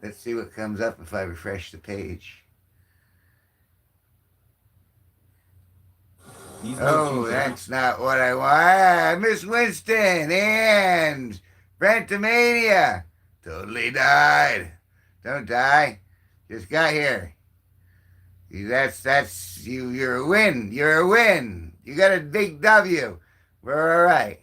Let's see what comes up if I refresh the page. Oh, that's not what I want. Miss Winston and Brentomania totally died. Don't die. Just got here. That's you. You're a win. You're a win. You got a big W. We're all right.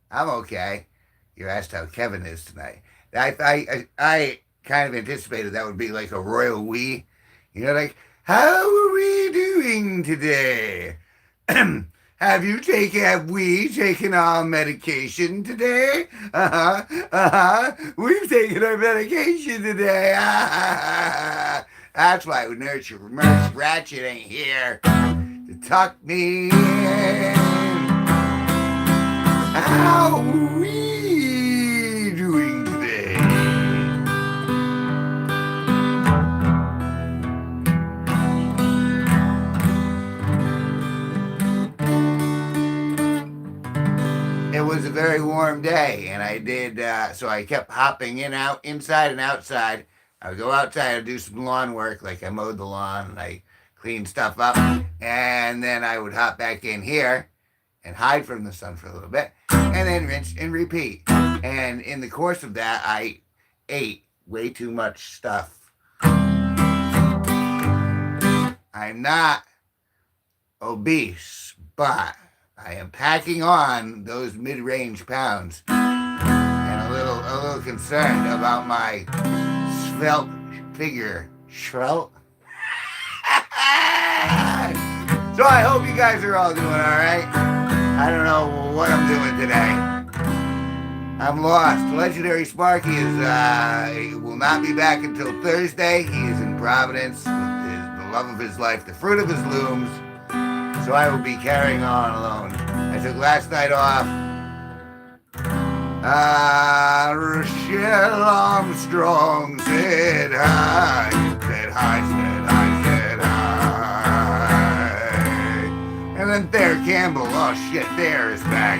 I'm okay. You asked how Kevin is tonight. I kind of anticipated that would be like a royal we. You know, like, how are we doing today? Have we taken our medication today? We've taken our medication today. That's why Nurse Ratchet ain't here to tuck me in. How are we doing today? It was a very warm day, and I did, so I kept hopping inside and outside. I would go outside and do some lawn work, like I mowed the lawn and I cleaned stuff up, and then I would hop back in here and hide from the sun for a little bit, and then rinse and repeat. And in the course of that, I ate way too much stuff. I'm not obese, but I am packing on those mid-range pounds, and a little concerned about my svelte figure. Svelte? So I hope you guys are all doing all right. I don't know what I'm doing today. I'm lost. Legendary Sparky will not be back until Thursday. He is in Providence with the love of his life, the fruit of his looms. So I will be carrying on alone. I took last night off. Rochelle Armstrong said hi, said hi, said hi, said hi. And then Thayer Campbell, oh shit, Thayer is back.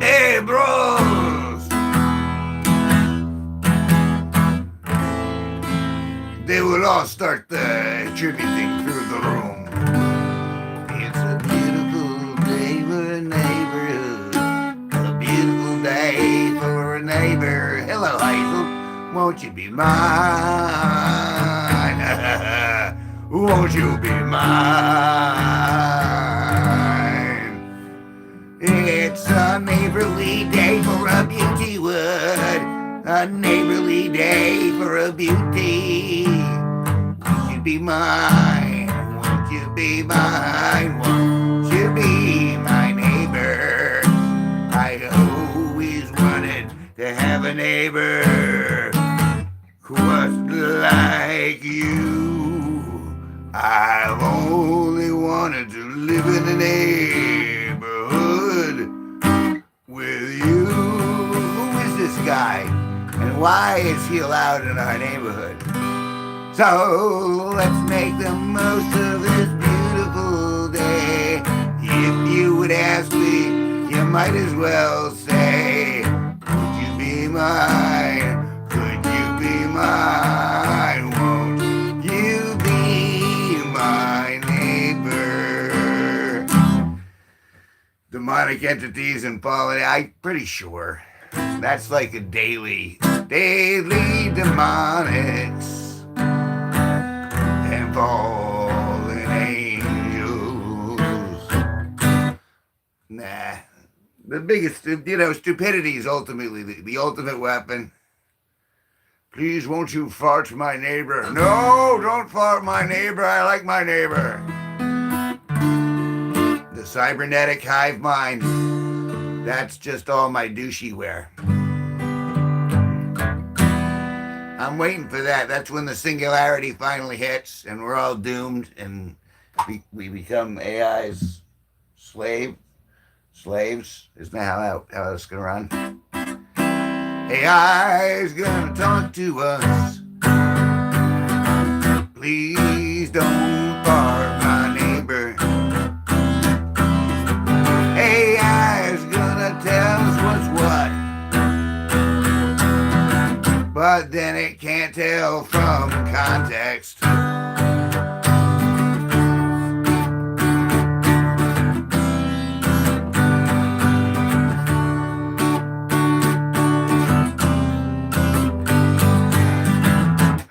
Hey, bros! They will all start attributing through the room. It's a beautiful day for a neighborhood. A beautiful day for a neighbor. Hello, Hazel. Won't you be mine? Won't you be mine? It's a neighborly day for a beauty wood. A neighborly day for a beauty. Won't you be mine? Won't you be mine? Won't you be my neighbor? I always wanted to have a neighbor who was like you. I've only wanted to live in a neighborhood with you. Who is this guy? And why is he allowed in our neighborhood? So let's make the most of this beautiful day. If you would ask me, you might as well say, would you be mine? Could you be mine? Won't you be my neighbor? Demonic entities and fallen, I'm pretty sure. That's like a daily demonics and fallen angels. Nah. The biggest, stupidity is ultimately the ultimate weapon. Please, won't you fart my neighbor? No, don't fart my neighbor. I like my neighbor. The cybernetic hive mind. That's just all my douchey wear. I'm waiting for that. That's when the singularity finally hits and we're all doomed and we become AI's slaves. Isn't that how it's going to run? AI is going to talk to us. Please don't fart my neighbor. but then it can't tell from context.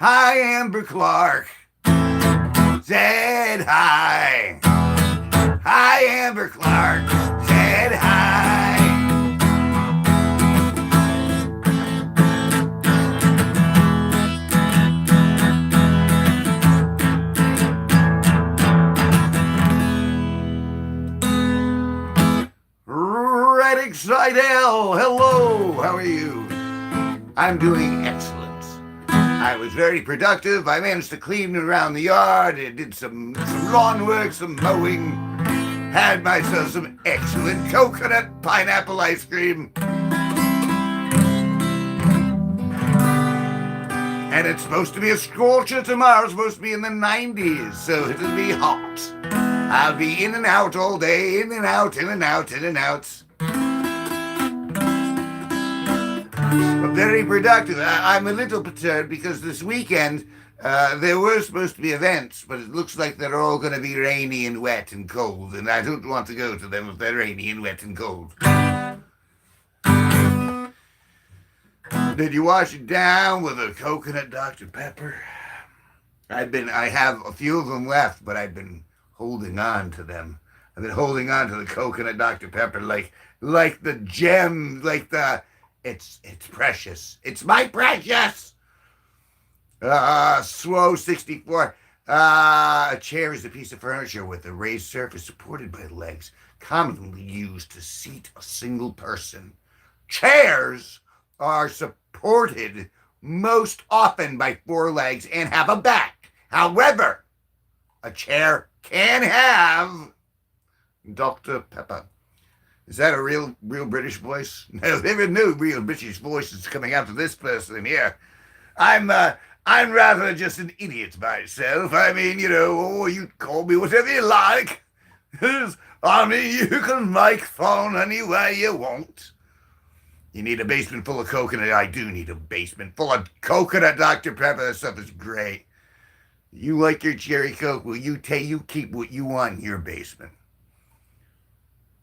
Hi, Amber Clark. Said hi. Hi, Amber Clark. Said hi. Reddick Seidel. Hello. How are you? I'm doing excellent. I was very productive. I managed to clean around the yard. I did some lawn work, some mowing. Had myself some excellent coconut pineapple ice cream. And it's supposed to be a scorcher tomorrow. It's supposed to be in the 90s, so it'll be hot. I'll be in and out all day, in and out, in and out, in and out. But very productive. I'm a little perturbed because this weekend there were supposed to be events, but it looks like they're all going to be rainy and wet and cold, and I don't want to go to them if they're rainy and wet and cold. Did you wash it down with a coconut Dr. Pepper? I have a few of them left, but I've been holding on to them. I've been holding on to the coconut Dr. Pepper like the gem, like the... It's precious. It's my precious. Slow 64. A chair is a piece of furniture with a raised surface supported by legs, commonly used to seat a single person. Chairs are supported most often by four legs and have a back. However, a chair can have Dr. Pepper. Is that a real British voice? No, there are no real British voices coming out of this person here. I'm rather just an idiot myself. I mean, you know, you call me whatever you like. I mean, you can make fun any way you want. You need a basement full of coconut. I do need a basement full of coconut Dr. Pepper. That stuff is great. You like your cherry coke? Well, you keep what you want in your basement.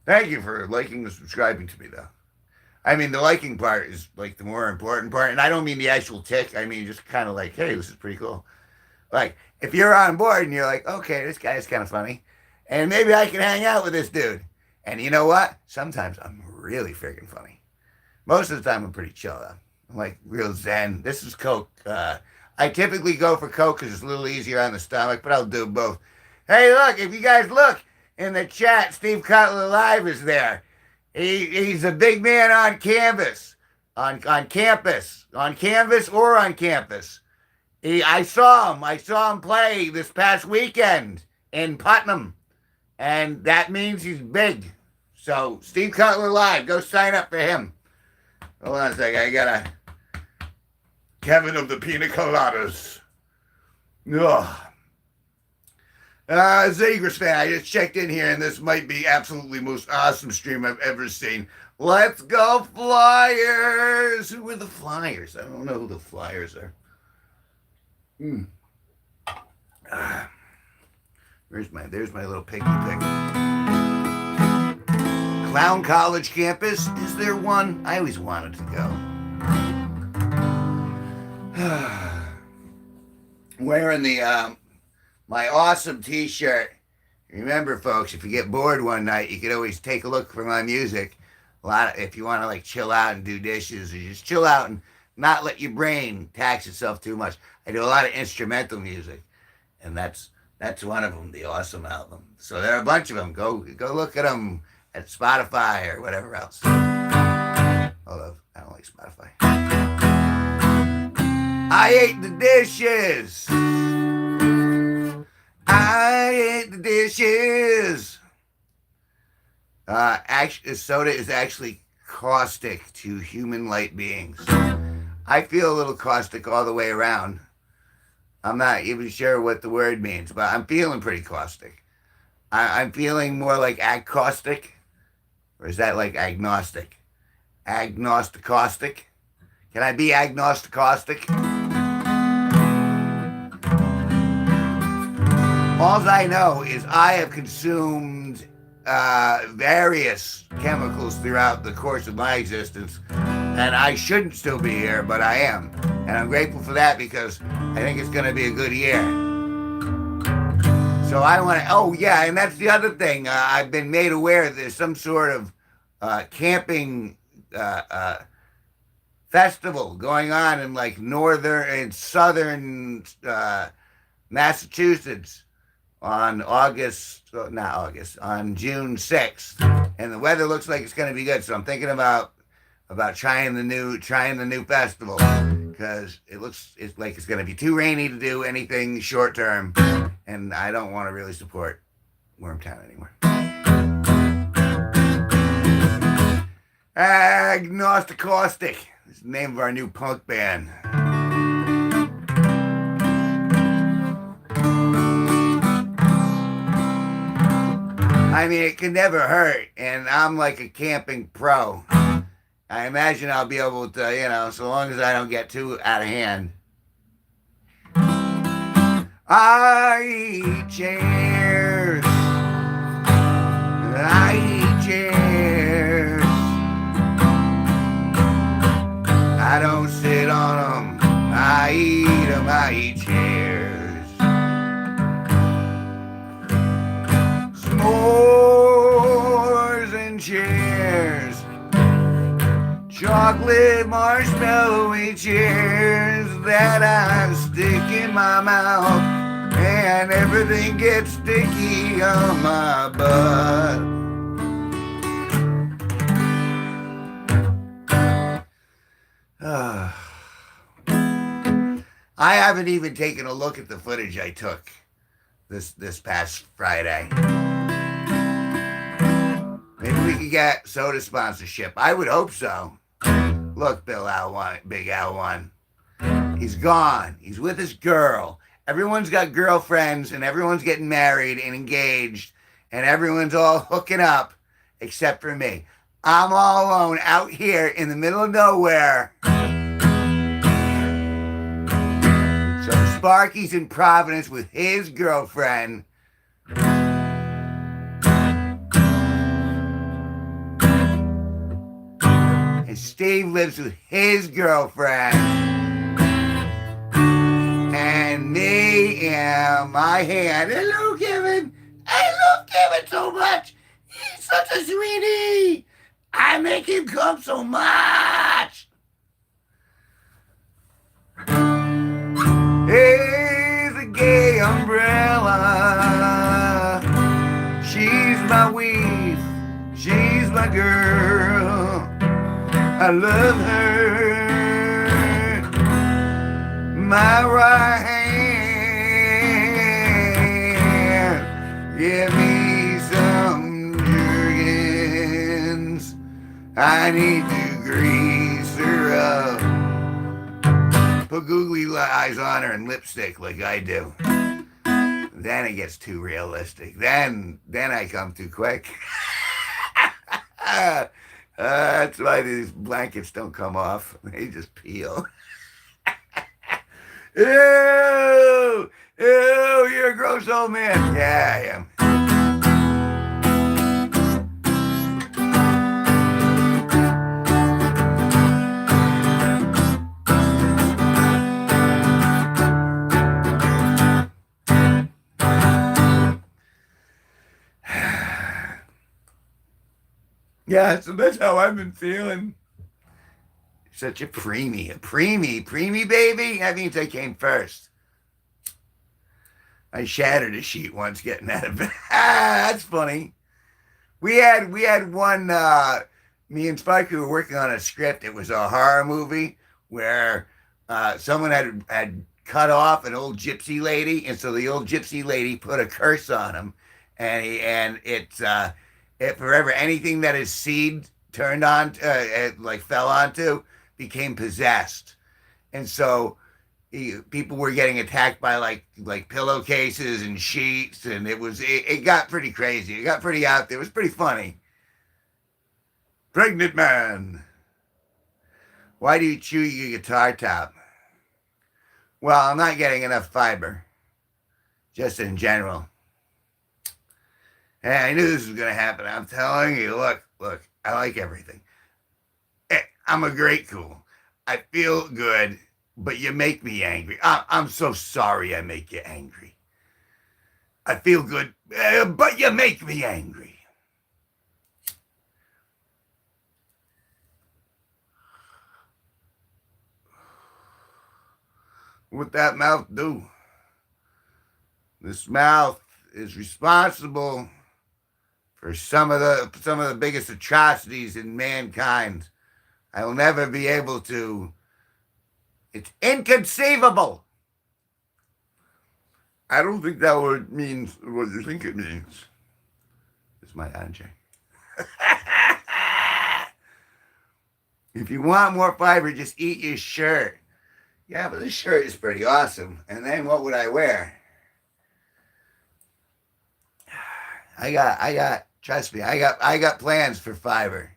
Thank you for liking and subscribing to me, though. I mean, the liking part is, like, the more important part. And I don't mean the actual tick. I mean, just kind of like, hey, this is pretty cool. Like, if you're on board and you're like, okay, this guy is kind of funny. And maybe I can hang out with this dude. And you know what? Sometimes I'm really freaking funny. Most of the time, I'm pretty chill, though. I'm, like, real zen. This is Coke. I typically go for Coke because it's a little easier on the stomach, but I'll do both. Hey, look, if you guys look, in the chat, Steve Cutler Live is there. He's a big man on canvas, on campus, on canvas or on campus. I saw him play this past weekend in Putnam, and that means he's big. So Steve Cutler Live, go sign up for him. Hold on a second, I gotta. Kevin of the Pina Coladas. Ugh. Zagras fan, I just checked in here, and this might be absolutely most awesome stream I've ever seen. Let's go Flyers! Who are the Flyers? I don't know who the Flyers are. There's my little piggy pick. Clown College campus? Is there one? I always wanted to go. Wearing the my awesome t-shirt. Remember, folks, if you get bored one night, you can always take a look for my music. If you want to like chill out and do dishes, or just chill out and not let your brain tax itself too much. I do a lot of instrumental music, and that's one of them, the Awesome album. So there are a bunch of them. Go look at them at Spotify or whatever else. Although I don't like Spotify. I ate the dishes. I ate the dishes. Soda is actually caustic to human-like beings. I feel a little caustic all the way around. I'm not even sure what the word means, but I'm feeling pretty caustic. I'm feeling more like agcaustic, or is that like agnostic? Agnostic-caustic? Can I be agnostic? All I know is I have consumed various chemicals throughout the course of my existence, and I shouldn't still be here, but I am. And I'm grateful for that because I think it's going to be a good year. So I want to, oh yeah, and that's the other thing. I've been made aware that there's some sort of camping festival going on in like northern and southern Massachusetts on on June 6th. And the weather looks like it's going to be good. So I'm thinking about trying the new festival because it's like it's going to be too rainy to do anything short term, and I don't want to really support Wormtown anymore. Agnostic is the name of our new punk band. I mean, it can never hurt, and I'm like a camping pro. I imagine I'll be able to, so long as I don't get too out of hand. I eat chairs. I eat chairs. I don't sit on them. I eat them. I eat chairs. S'mores and chairs. Chocolate marshmallowy chairs that I stick in my mouth, and everything gets sticky on my butt. I haven't even taken a look at the footage I took this past Friday. Maybe we could get soda sponsorship. I would hope so. Look, Big Al One. He's gone. He's with his girl. Everyone's got girlfriends, and everyone's getting married and engaged, and everyone's all hooking up, except for me. I'm all alone out here in the middle of nowhere. So Sparky's in Providence with his girlfriend. And Steve lives with his girlfriend. And me and my hand. Hello, Kevin. I love Kevin so much. He's such a sweetie. I make him come so much. He's a gay umbrella. She's my weave. She's my girl. I love her. My right hand. Give me some Jergens. I need to grease her up. Put googly eyes on her and lipstick like I do. Then it gets too realistic. Then I come too quick. That's why these blankets don't come off. They just peel. Ew! Ew, you're a gross old man. Yeah, I am. Yeah, so that's how I've been feeling. Such a preemie baby. That means I came first. I shattered a sheet once getting out of bed. That's funny. We had one. Me and Sparky were working on a script. It was a horror movie where someone had cut off an old gypsy lady, and so the old gypsy lady put a curse on him, and it forever anything that his seed turned on, fell onto, became possessed, and so people were getting attacked by like pillowcases and sheets, and it got pretty crazy. It got pretty out there. It was pretty funny. Pregnant man. Why do you chew your guitar top? Well, I'm not getting enough fiber, just in general. Hey, I knew this was going to happen. I'm telling you, look, I like everything. I'm a great cool. I feel good, but you make me angry. I'm so sorry I make you angry. I feel good, but you make me angry. What that mouth do? This mouth is responsible for some of the biggest atrocities in mankind. I will never be able to. It's inconceivable. I don't think that word means what you think it means. It's my Andre. If you want more fiber, just eat your shirt. Yeah, but this shirt is pretty awesome. And then what would I wear? Trust me, I got plans for fiber.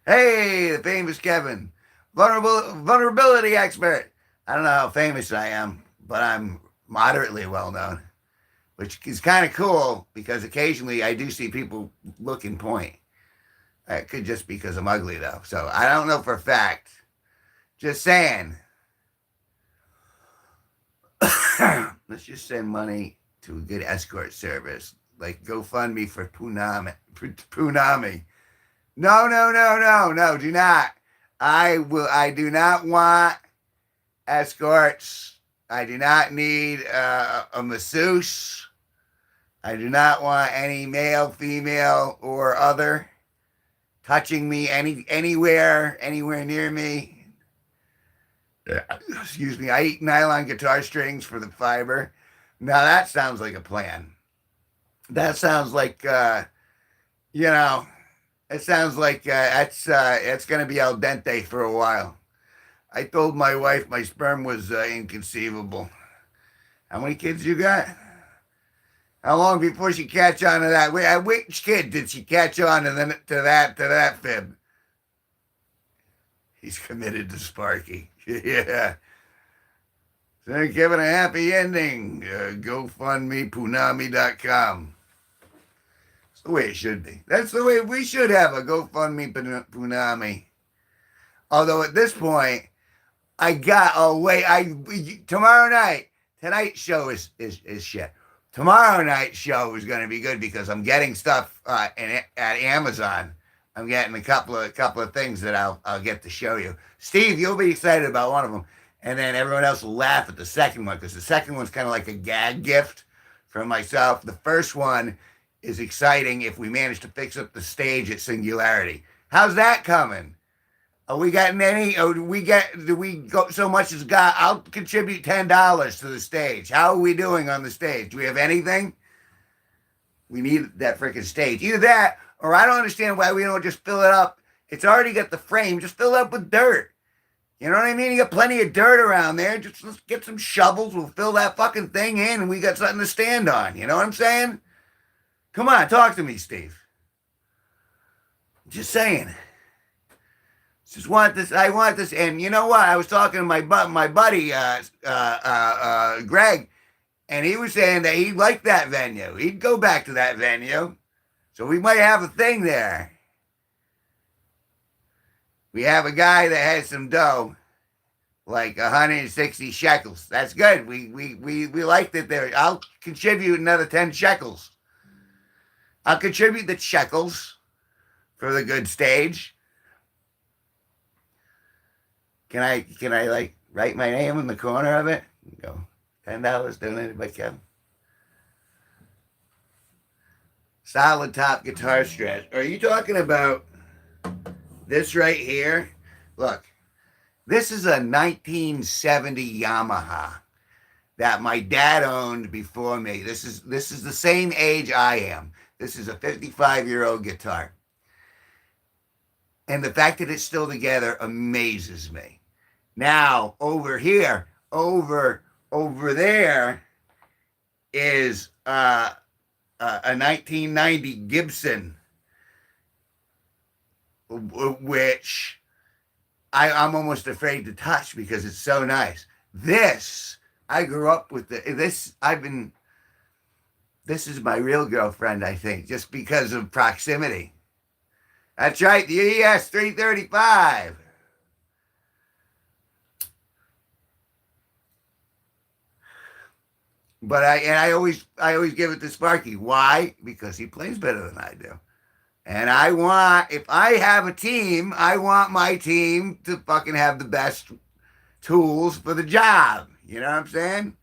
Hey, the famous Kevin, vulnerability expert. I don't know how famous I am, but I'm moderately well known, which is kind of cool because occasionally I do see people looking point. It could just be because I'm ugly though, so I don't know for a fact. Just saying. Let's just send money to a good escort service, like GoFundMe for Punami. No, do not. I do not want escorts. I do not need a masseuse. I do not want any male, female, or other touching me anywhere near me. Excuse me. I eat nylon guitar strings for the fiber. Now that sounds like a plan. That sounds like it sounds like it's going to be al dente for a while. I told my wife my sperm was inconceivable. How many kids you got? How long before she catch on to that? Which kid did she catch on to that fib? He's committed to Sparky. Yeah. So give it a happy ending. GoFundMe, Punami.com. That's the way it should be. That's the way we should have a GoFundMe, Punami. Although at this point, I got away. Tomorrow night, tonight's show is shit. Tomorrow night's show is going to be good because I'm getting stuff at Amazon. I'm getting a couple of things that I'll get to show you. Steve, you'll be excited about one of them, and then everyone else will laugh at the second one because the second one's kind of like a gag gift from myself. The first one is exciting if we manage to fix up the stage at Singularity. How's that coming? Are we getting any? Do we go so much as got? I'll contribute $10 to the stage. How are we doing on the stage? Do we have anything? We need that freaking stage. Either that, or I don't understand why we don't just fill it up. It's already got the frame. Just fill it up with dirt. You know what I mean? You got plenty of dirt around there. Just let's get some shovels. We'll fill that fucking thing in, and we got something to stand on. You know what I'm saying? Come on, talk to me, Steve. Just saying. Just want this. I want this. And you know what? I was talking to my buddy Greg, and he was saying that he liked that venue. He'd go back to that venue. So we might have a thing there. We have a guy that has some dough, like 160 shekels. That's good. We liked it there. I'll contribute another 10 shekels. I'll contribute the shekels for the good stage. Can I like write my name in the corner of it? Go $10 donated by Kevin. Solid top guitar stretch. Are you talking about this right here? Look, this is a 1970 Yamaha that my dad owned before me. This is the same age I am. This is a 55-year-old guitar. And the fact that it's still together amazes me. Now, over here, over there is a 1990 Gibson, which I'm almost afraid to touch because it's so nice. This, I grew up with this. This is my real girlfriend, I think, just because of proximity. That's right, the ES 335. But I always give it to Sparky. Why? Because he plays better than I do. And if I have a team, I want my team to fucking have the best tools for the job. You know what I'm saying?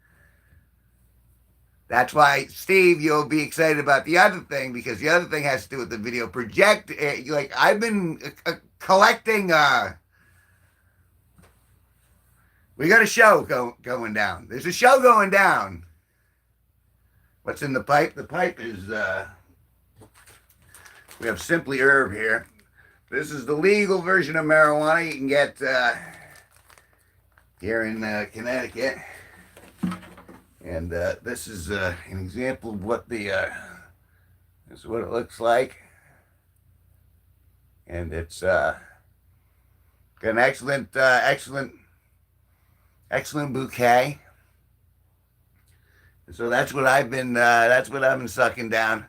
That's why, Steve, you'll be excited about the other thing, because the other thing has to do with the video project. Like, I've been collecting. We got a show going down. There's a show going down. What's in the pipe? The pipe is, we have Simply Herb here. This is the legal version of marijuana you can get here in Connecticut. And this is an example of what this is what it looks like. And it's got an excellent bouquet. So that's what I've been sucking down.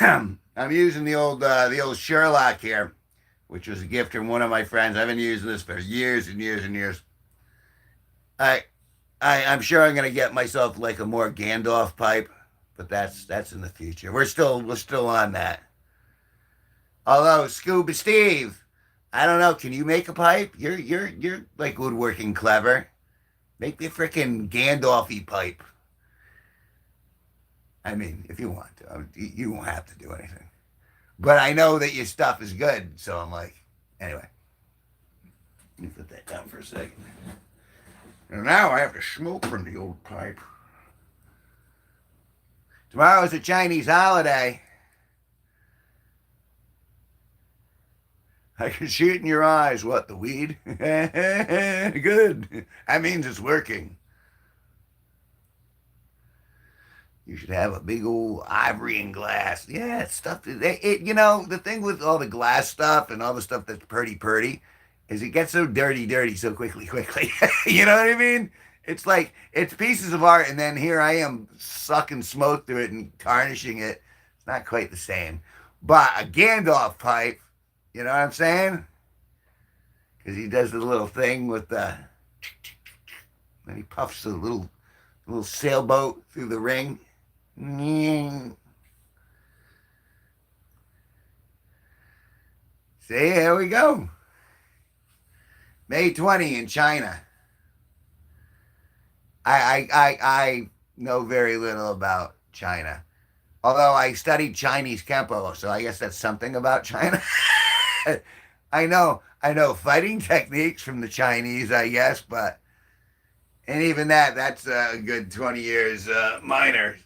I'm using the old Sherlock here, which was a gift from one of my friends. I've been using this for years and years and years. I'm sure I'm gonna get myself like a more Gandalf pipe, but that's in the future. We're still on that. Although Scuba Steve, I don't know. Can you make a pipe? You're like woodworking clever. Make me a freaking Gandalf-y pipe. I mean, if you want to, you won't have to do anything. But I know that your stuff is good, so I'm like, anyway. Let me put that down for a second. And now I have to smoke from the old pipe. Tomorrow's a Chinese holiday. I can see it in your eyes. What, the weed? Good. That means it's working. You should have a big old ivory and glass. Yeah, it's stuff. You know, the thing with all the glass stuff and all the stuff that's pretty is it gets so dirty so quickly. You know what I mean? It's like, it's pieces of art, and then here I am sucking smoke through it and tarnishing it. It's not quite the same. But a Gandalf pipe, you know what I'm saying? Because he does the little thing with the, then he puffs a little sailboat through the ring. See, here we go. May 20 in China. I know very little about China. Although I studied Chinese Kempo, so I guess that's something about China. I know fighting techniques from the Chinese, I guess, but, and even that's a good 20 years minor.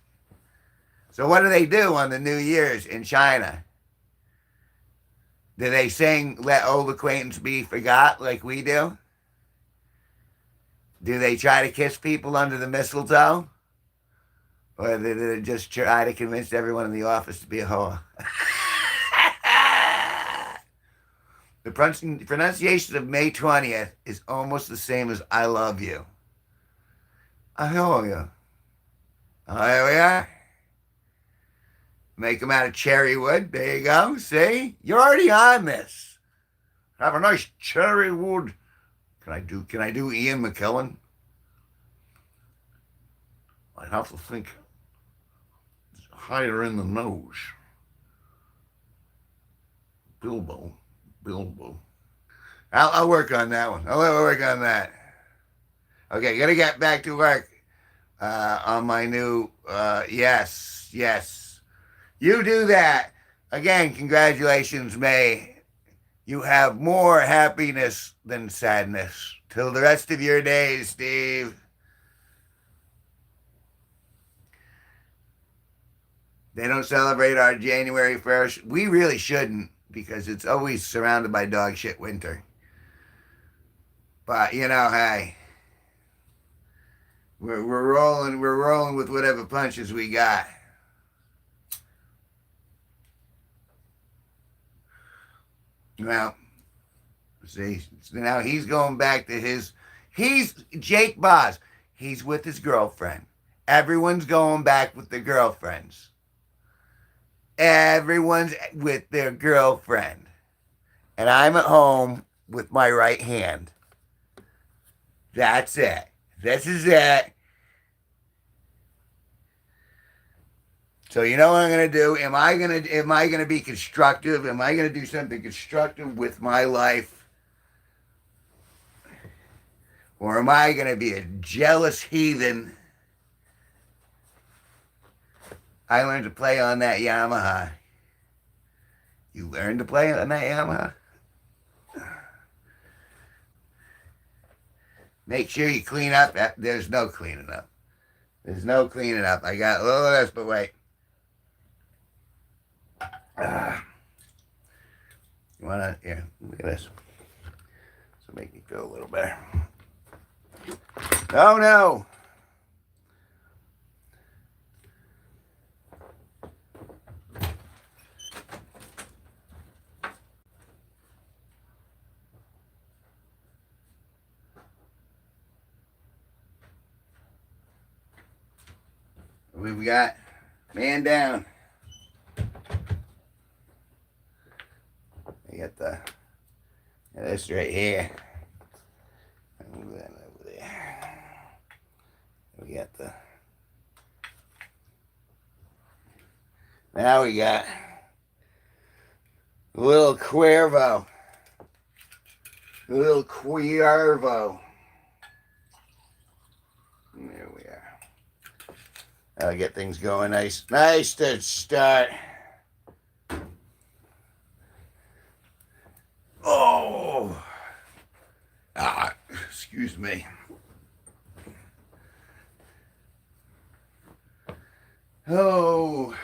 So what do they do on the New Year's in China? Do they sing "Let Old Acquaintance Be Forgot" like we do? Do they try to kiss people under the mistletoe? Or do they just try to convince everyone in the office to be a whore? The pronunciation of May 20th is almost the same as "I love you." I love you. Oh, here we are. Make them out of cherry wood. There you go. See? You're already on this. Have a nice cherry wood. Can I do Ian McKellen? I have to think higher in the nose. Bilbo. I'll work on that one. I'll work on that. Okay, gotta get back to work on my new, yes. You do that. Again, congratulations, May. You have more happiness than sadness. Till the rest of your days, Steve. They don't celebrate our January 1st. We really shouldn't, because it's always surrounded by dog shit winter. But, you know, hey. We're rolling with whatever punches we got. Well, See, so now he's going back to he's Jake Boz. He's with his girlfriend. Everyone's going back with their girlfriends. Everyone's with their girlfriend. And I'm at home with my right hand. That's it. This is it. So you know what I'm gonna do? Am I gonna be constructive? Am I gonna do something constructive with my life? Or am I gonna be a jealous heathen? I learned to play on that Yamaha. You learned to play on that Yamaha? Make sure you clean up. There's no cleaning up. There's no cleaning up. I got a little of this, but wait. You wanna, here, look at this. This will make me feel a little better. Oh no! We got man down. We got this right here. Move that over there. We got now we got a little Cuervo. A little Cuervo. There we are. I'll get things going nice to start. Oh, excuse me. Oh,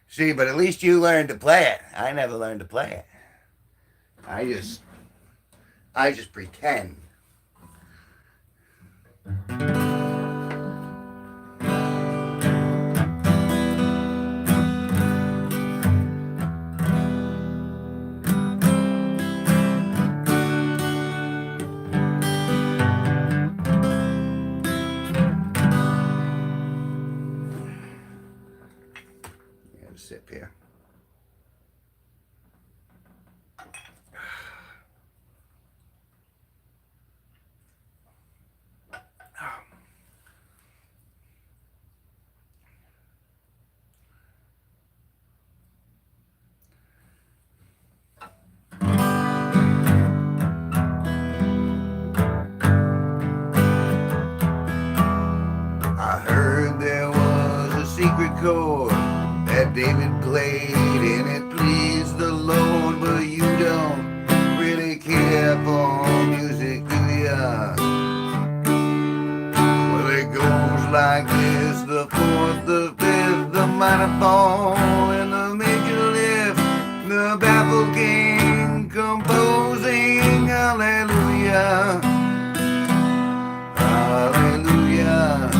see, but at least you learned to play it. I never learned to play it. I just pretend. Sip here. I heard there was a secret chord that David played and it pleased the Lord, but you don't really care for music, do ya? Well, it goes like this: the fourth, the fifth, the minor fall, and the major lift, the baffled king composing hallelujah, hallelujah.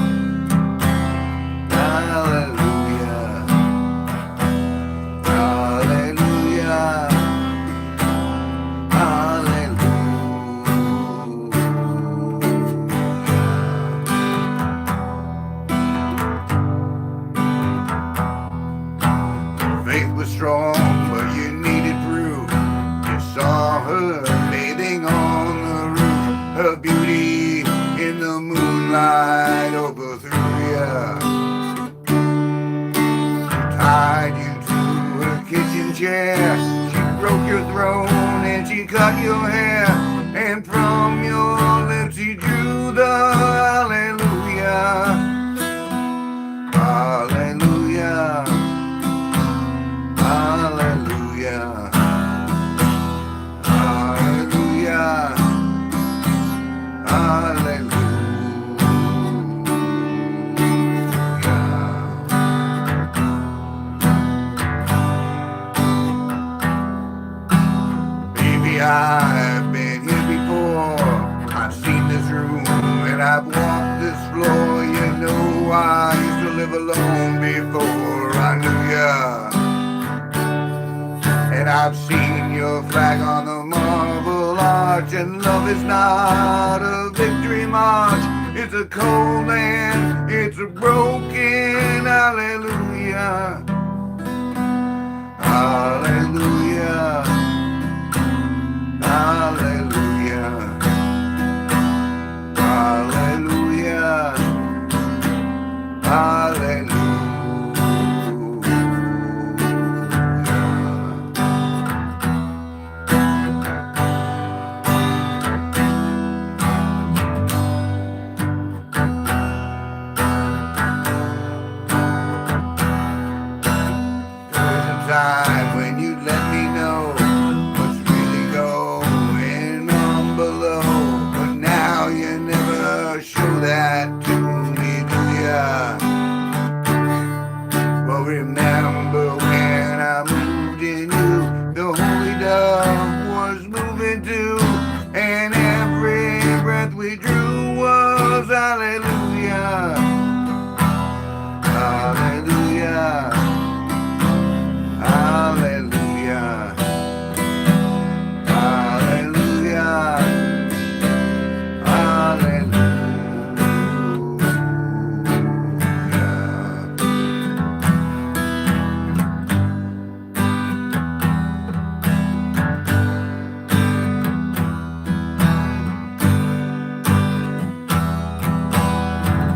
Strong, but you needed proof. You saw her bathing on the roof, her beauty in the moonlight overthrew ya. She tied you to her kitchen chair, she broke your throne and she cut your hair, and from your lips she drew the hallelujah, hallelujah. Hallelujah, hallelujah, hallelujah. Baby, I've been here before. I've seen this room and I've walked this floor. You know I used to live alone before I knew ya. And I've seen your flag on the Marble Arch, and love is not a victory march. It's a cold land, it's a broken hallelujah. Hallelujah. Hallelujah. Hallelujah. Hallelujah. Time when you let me know what's really going on below, but now you never show that to me, do ya? Well, remember when I moved in you, the holy dove was moving too, and every breath we drew was hallelujah. Hallelujah. Hallelujah. Hallelujah.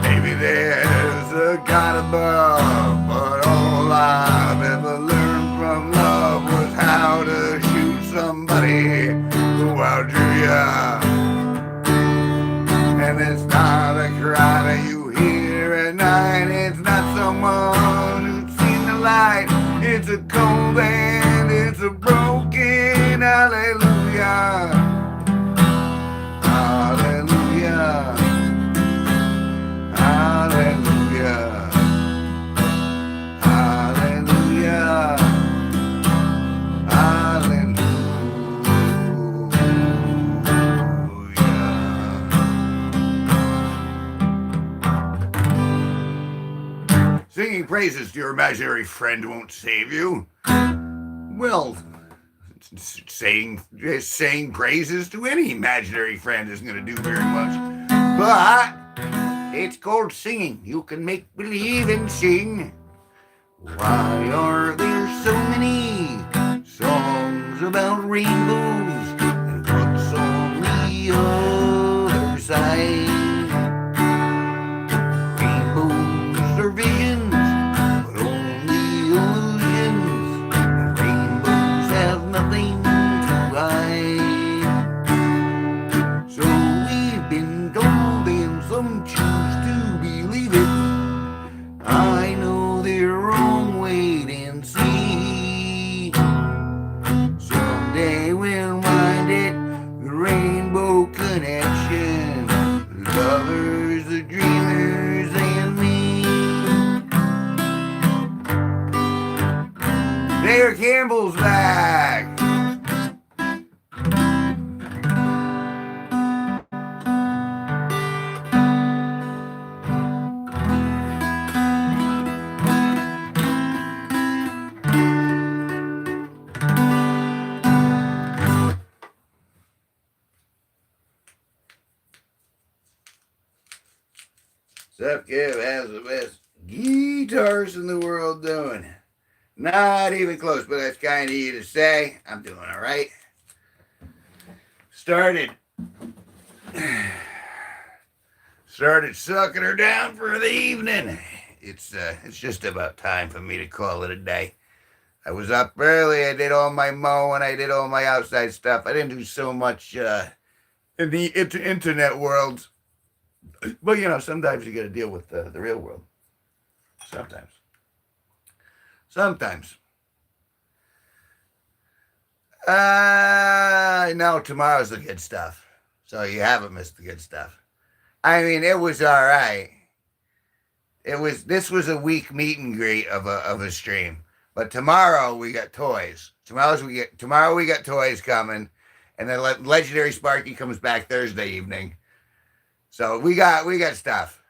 Maybe there's a God above, but all I've ever learned from love was how to shoot somebody who outdrew ya. And it's not a cry that you hear at night, it's not someone who's seen the light, it's a cold and it's a broken hallelujah. Hallelujah. Hallelujah. Hallelujah. Hallelujah. Singing praises to your imaginary friend won't save you. Well, saying praises to any imaginary friend isn't going to do very much. But it's called singing. You can make believe and sing. Why are there so many songs about rainbows? And what's on the other side? Rainbows are visions, but only illusions. And rainbows have nothing to hide. So we've been told, and some choose to believe it. I know they're wrong, wait and see. Someday we'll find it, the rainbow connection. The lovers, the dreamers, and me. Mayor Campbell's back. Sup, Kev has the best guitars in the world doing. Not even close, but that's kind of you to say. I'm doing all right. Started sucking her down for the evening. It's just about time for me to call it a day. I was up early. I did all my mowing. I did all my outside stuff. I didn't do so much in the internet world. But, you know, sometimes you got to deal with the real world. Sometimes. No, tomorrow's the good stuff. So you haven't missed the good stuff. I mean, it was all right. This was a weak meet and greet of a stream. But tomorrow we got toys. Tomorrow we got toys coming. And then Legendary Sparky comes back Thursday evening. So we got stuff.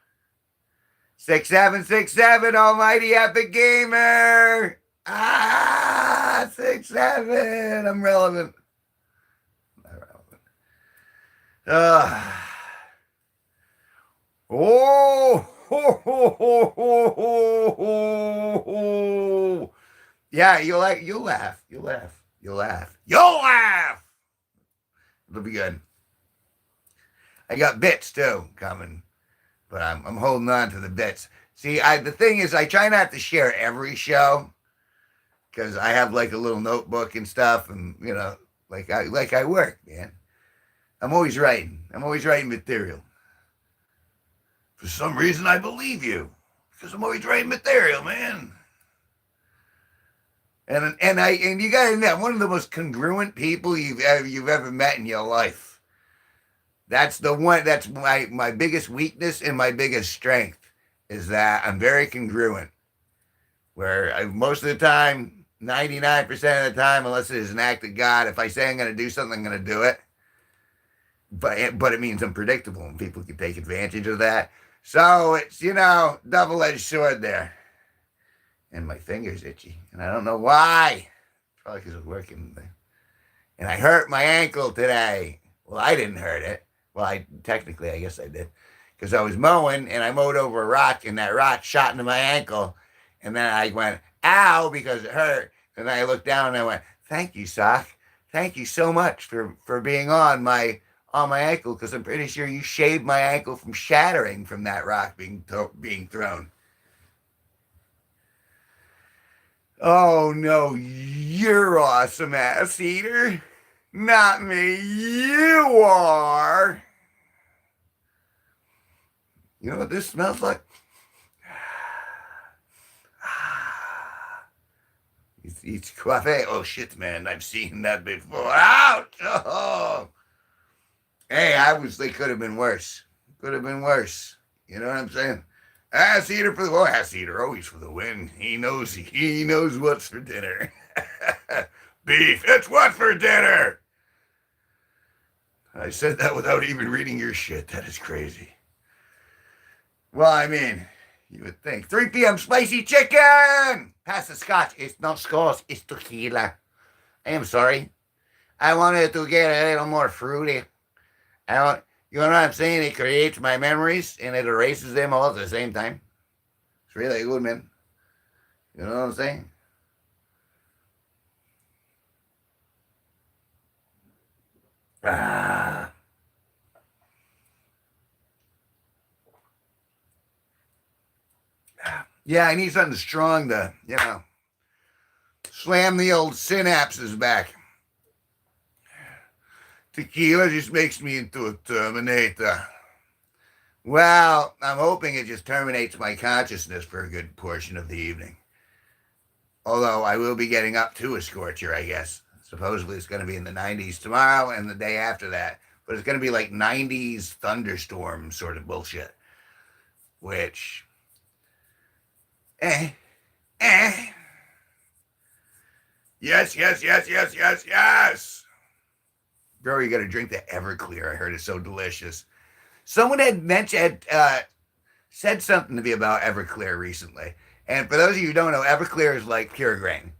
6767 Almighty Epic Gamer. Ah! 6, 7. I'm relevant. Not relevant. Uh, oh, ho, ho, ho, ho, ho, ho. Yeah, you'll laugh. You'll laugh. You'll laugh. You'll laugh. You'll laugh. It'll be good. I got bits too coming, but I'm holding on to the bits. See, the thing is, I try not to share every show because I have like a little notebook and stuff, and like I work, man. I'm always writing. I'm always writing material. For some reason, I believe you because I'm always writing material, man. And you gotta admit, I'm one of the most congruent people you've ever met in your life. That's the one. That's my biggest weakness and my biggest strength is that I'm very congruent. Where most of the time, 99% of the time, unless it is an act of God, if I say I'm going to do something, I'm going to do it. But it means I'm predictable, and people can take advantage of that. So it's double-edged sword there. And my finger's itchy, and I don't know why. Probably because I was working. And I hurt my ankle today. Well, I didn't hurt it. Well, I guess I did. Because I was mowing, and I mowed over a rock, and that rock shot into my ankle. And then I went, ow, because it hurt. And I looked down, and I went, thank you, Sock. Thank you so much for being on my ankle, because I'm pretty sure you shaved my ankle from shattering from that rock being thrown. Oh, no, you're awesome, ass eater. Not me, you are. You know what this smells like? It's coffee. Oh, shit, man. I've seen that before. Ouch! Oh. Hey, they could have been worse. Could have been worse. You know what I'm saying? Ass eater ass eater always for the win. He knows what's for dinner. Beef, it's what for dinner. I said that without even reading your shit. That is crazy. Well, I mean, you would think. 3 p.m. spicy chicken. Pass the scotch. It's not scotch. It's tequila. I am sorry. I wanted to get a little more fruity. You know what I'm saying? It creates my memories and it erases them all at the same time. It's really good, man. You know what I'm saying? Ah. Yeah, I need something strong to, slam the old synapses back. Tequila just makes me into a Terminator. Well, I'm hoping it just terminates my consciousness for a good portion of the evening. Although I will be getting up to a scorcher, I guess. Supposedly it's going to be in the 90s tomorrow and the day after that. But it's going to be like 90s thunderstorm sort of bullshit. Which, Yes. Bro, you got to drink the Everclear. I heard it's so delicious. Someone had said something to me about Everclear recently. And for those of you who don't know, Everclear is like Pure Grain.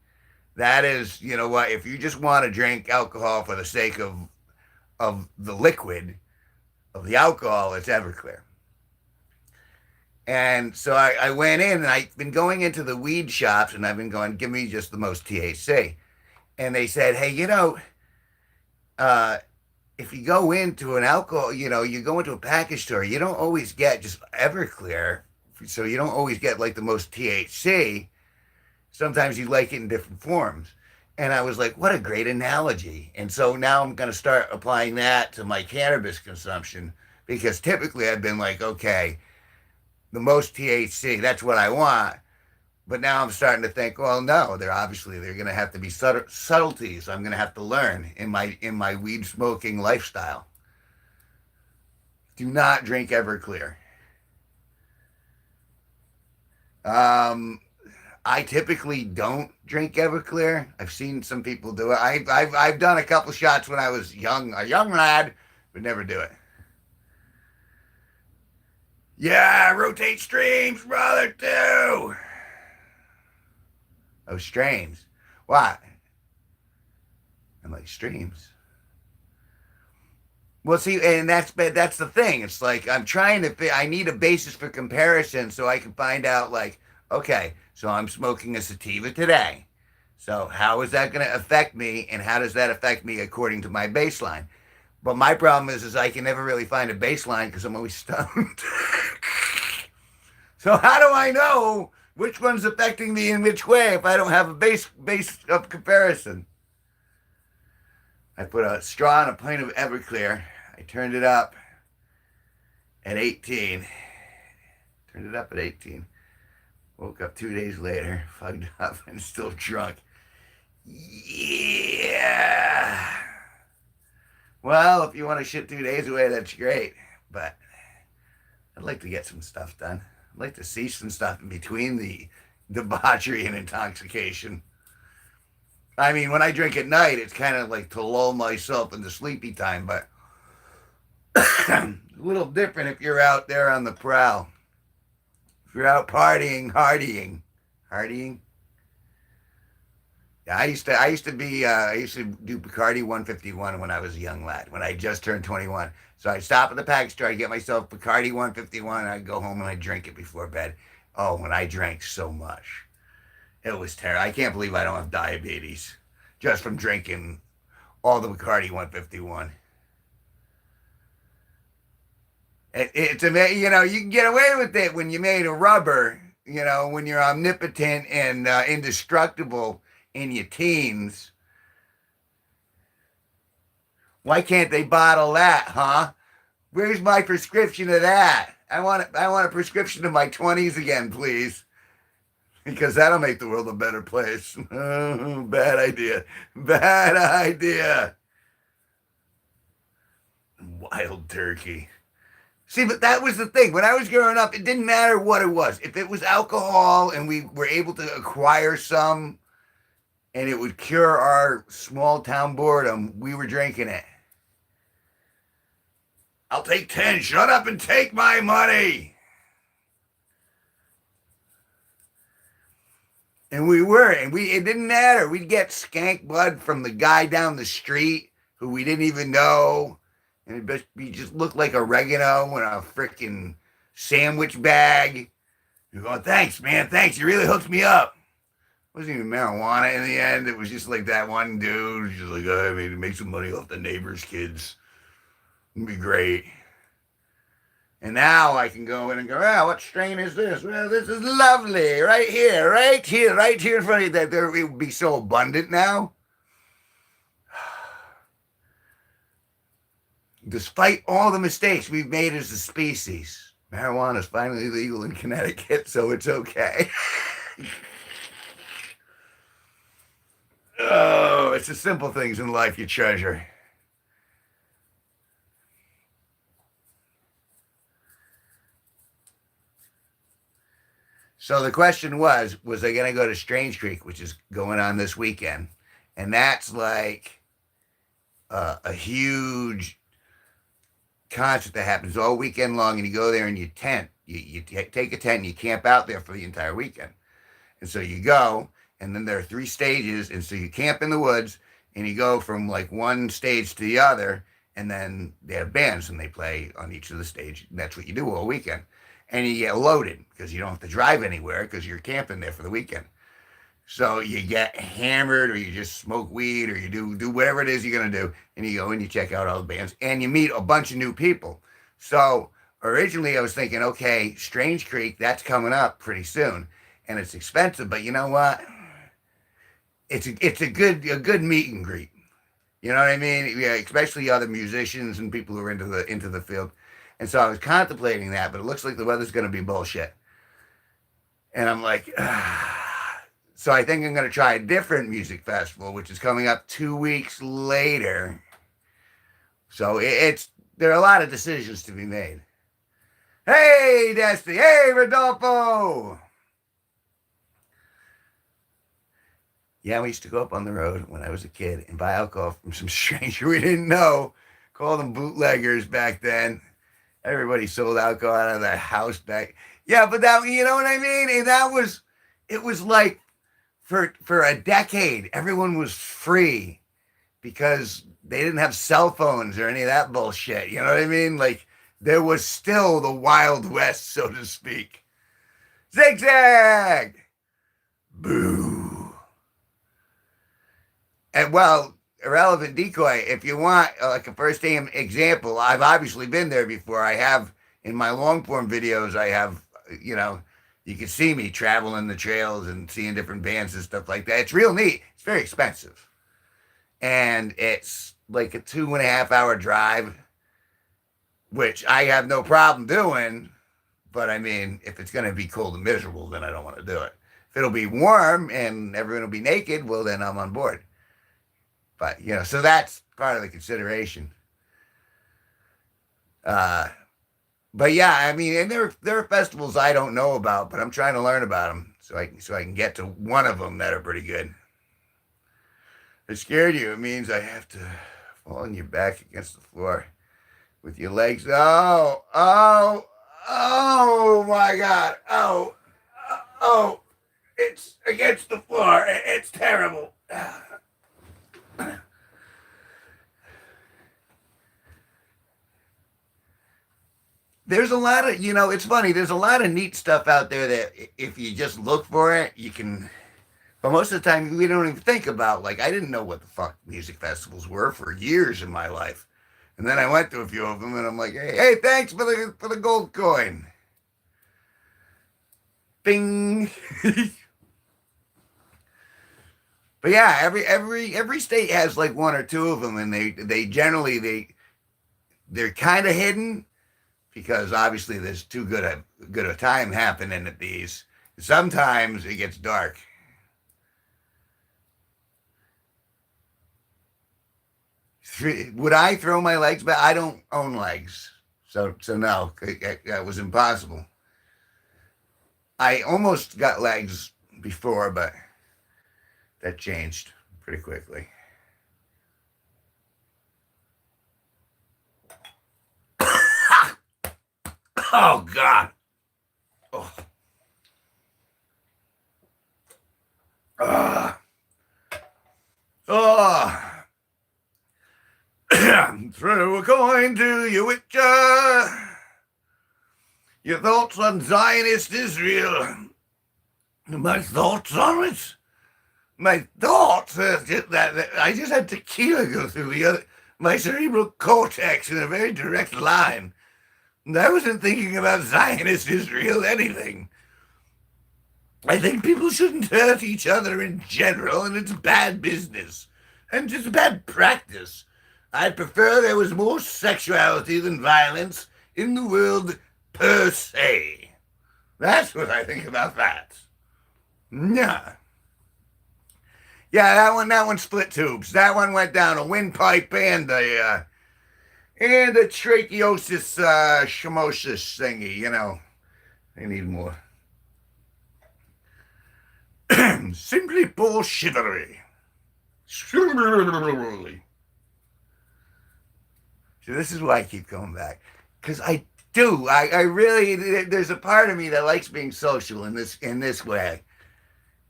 That is, you know what, if you just want to drink alcohol for the sake of the liquid, of the alcohol, it's Everclear. And so I went in, and I've been going into the weed shops, and I've been going, give me just the most THC. And they said, hey, if you go into an alcohol, you go into a package store, you don't always get just Everclear. So you don't always get like the most THC. Sometimes you like it in different forms. And I was like, what a great analogy. And so now I'm going to start applying that to my cannabis consumption, because typically I've been like, okay, the most THC, that's what I want. But now I'm starting to think, well, no, they're going to have to be subtleties I'm going to have to learn in my weed smoking lifestyle. Do not drink Everclear. I typically don't drink Everclear. I've seen some people do it. I've done a couple shots when I was a young lad, but never do it. Yeah, rotate streams, brother, too. Oh, streams. What? I'm like, streams? Well, see, and that's the thing. It's like I'm trying to. I need a basis for comparison so I can find out. Like, okay, so I'm smoking a sativa today. So how is that going to affect me, and how does that affect me according to my baseline? But my problem is I can never really find a baseline because I'm always stoned. So how do I know which one's affecting me in which way if I don't have a base of comparison? I put a straw in a pint of Everclear. I turned it up at 18. Turned it up at 18. Woke up 2 days later, fucked up, and still drunk. Yeah. Well, if you want to shit 2 days away, that's great. But I'd like to get some stuff done. I'd like to see some stuff in between the debauchery and intoxication. I mean, when I drink at night, it's kind of like to lull myself into sleepy time, but a little different if you're out there on the prowl. If you're out partying, hardying. Yeah, I used to do Bacardi 151 when I was a young lad, when I just turned 21. So I'd stop at the pack store, I'd get myself Bacardi 151, and I'd go home and I'd drink it before bed. Oh, when I drank so much. It was terrible. I can't believe I don't have diabetes just from drinking all the Bacardi 151. It's amazing, you can get away with it when you're made of rubber, when you're omnipotent and indestructible in your teens. Why can't they bottle that, huh? Where's my prescription of that? I want a prescription of my 20s again, please. Because that'll make the world a better place. Bad idea. Bad idea. Wild turkey. See, but that was the thing. When I was growing up, it didn't matter what it was. If it was alcohol and we were able to acquire some and it would cure our small town boredom, we were drinking it. I'll take 10. Shut up and take my money. And we were, and it didn't matter. We'd get skank blood from the guy down the street who we didn't even know. And he just looked like oregano in a freaking sandwich bag. You're going, thanks, man, thanks. You really hooked me up. It wasn't even marijuana in the end. It was just like that one dude. Just like, oh, I mean, make some money off the neighbor's kids. It'd be great. And now I can go in and go, oh, what strain is this? Well, this is lovely. Right here in front of you. That it would be so abundant now. Despite all the mistakes we've made as a species, marijuana is finally legal in Connecticut, so it's okay. Oh, it's the simple things in life you treasure. So the question was I going to go to Strange Creek, which is going on this weekend? And that's like a huge concert that happens all weekend long, and you go there and you tent. You take a tent and you camp out there for the entire weekend. And so you go, and then there are 3 stages, and so you camp in the woods, and you go from like one stage to the other, and then they have bands, and they play on each of the stage. And that's what you do all weekend. And you get loaded because you don't have to drive anywhere because you're camping there for the weekend. So you get hammered, or you just smoke weed, or you do whatever it is you're going to do. And you go and you check out all the bands, and you meet a bunch of new people. So originally I was thinking, okay, Strange Creek, that's coming up pretty soon. And it's expensive, but you know what? It's a good meet and greet. You know what I mean? Yeah, especially other musicians and people who are into the field. And so I was contemplating that, but it looks like the weather's going to be bullshit. And I'm like, So I think I'm going to try a different music festival, which is coming up 2 weeks later. So there are a lot of decisions to be made. Hey, Destiny. Hey, Rodolfo. Yeah, we used to go up on the road when I was a kid and buy alcohol from some stranger we didn't know. Call them bootleggers back then. Everybody sold alcohol out of their house back. Yeah, but that, you know what I mean? And it was like for a decade, everyone was free. because they didn't have cell phones or any of that bullshit. You know what I mean? Like, there was still the Wild West, so to speak. Zigzag! Boo. And well, irrelevant decoy, if you want like a first name example, I've obviously been there before. I have in my long form videos, I have, you know, you can see me traveling the trails and seeing different bands and stuff like that. It's real neat. It's very expensive. And it's like a 2.5 hour drive, which I have no problem doing. But I mean, if it's going to be cold and miserable, then I don't want to do it. If it'll be warm and everyone will be naked, well, then I'm on board. But, you know, so that's part of the consideration. But yeah, I mean, and there are festivals I don't know about, but I'm trying to learn about them so I can get to one of them that are pretty good. I scared you. It means I have to fall on your back against the floor with your legs. Oh, my God. Oh, it's against the floor. It's terrible. There's a lot of, you know, it's funny. There's a lot of neat stuff out there that if you just look for it, you can. But most of the time, we don't even think about. Like, I didn't know what the fuck music festivals were for years in my life, and then I went to a few of them, and I'm like, hey, thanks for the gold coin. Bing. But yeah, every state has like one or two of them, and they generally they're kind of hidden because obviously there's too good a time happening at these. Sometimes it gets dark. Would I throw my legs back? I don't own legs, so no, that was impossible. I almost got legs before, but that changed pretty quickly. Oh, God. Oh. Oh. Throw a coin to your witcher. Your thoughts on Zionist Israel. My thoughts on it? My thoughts? I just had tequila go through my cerebral cortex in a very direct line. And I wasn't thinking about Zionist Israel anything. I think people shouldn't hurt each other in general, and it's bad business. And just bad practice. I'd prefer there was more sexuality than violence in the world per se. That's what I think about that. Yeah. Yeah, that one split tubes. That one went down a windpipe and a tracheosis chemosis thingy, you know. I need more. Simply bullshittery. See, this is why I keep coming back. Because I do. I really, there's a part of me that likes being social in this way.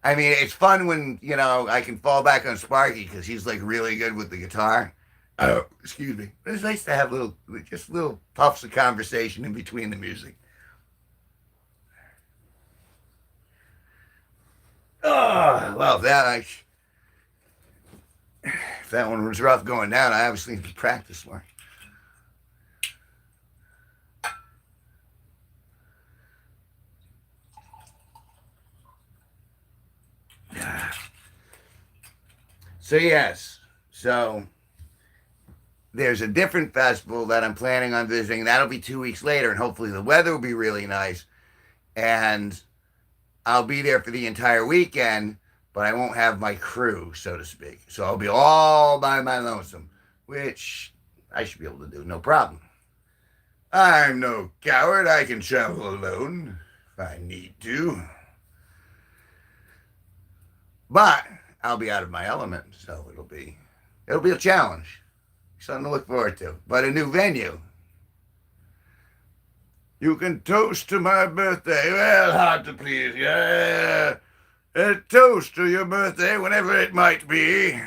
I mean, it's fun when, you know, I can fall back on Sparky because he's like really good with the guitar. Oh, excuse me. But it's nice to have little puffs of conversation in between the music. Oh, well, if that one was rough going down, I obviously need to practice more. So yes, there's a different festival that I'm planning on visiting. That'll be 2 weeks later, and hopefully the weather will be really nice. And I'll be there for the entire weekend, but I won't have my crew, so to speak. So I'll be all by my lonesome, which I should be able to do, no problem. I'm no coward. I can travel alone if I need to. But I'll be out of my element, so it'll be a challenge. Something to look forward to. But a new venue. You can toast to my birthday. Well, hard to please. Yeah. A toast to your birthday, whenever it might be.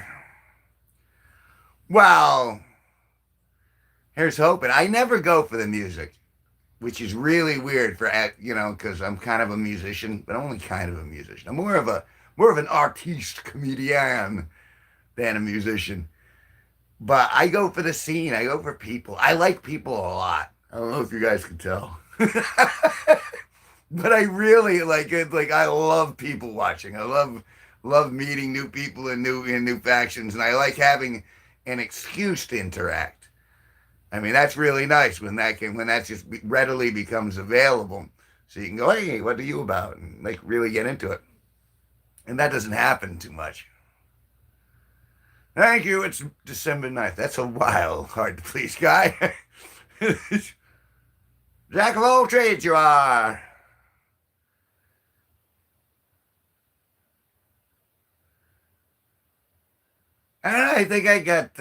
Well, here's hoping. I never go for the music, which is really weird for because I'm kind of a musician, but only kind of a musician. I'm more of an artiste comedian than a musician. But I go for the scene. I go for people. I like people a lot. I don't know if you guys can tell. But I really like it. Like I love people watching. I love meeting new people in new factions, and I like having an excuse to interact. I mean, that's really nice when that just readily becomes available. So you can go, hey, what are you about? And like really get into it. And that doesn't happen too much. Thank you. It's December 9th. That's a while. Hard to please guy. Jack of all trades you are. And I think I got,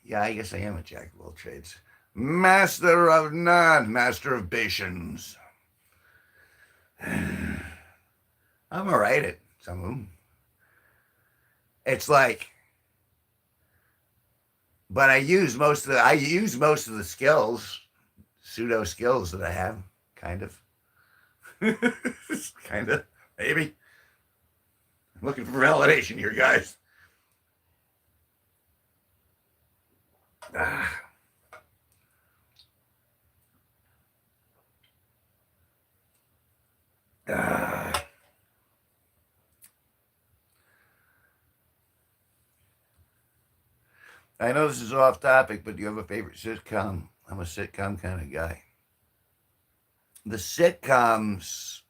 yeah, I guess I am a jack of all trades. Master of none, master of patience. I'm all right at some of them. It's like, but I use most of the skills, pseudo skills that I have, kind of. Kind of, maybe. I'm looking for validation here, guys. Ah. Ah. I know this is off topic, but do you have a favorite sitcom? I'm a sitcom kind of guy. The sitcoms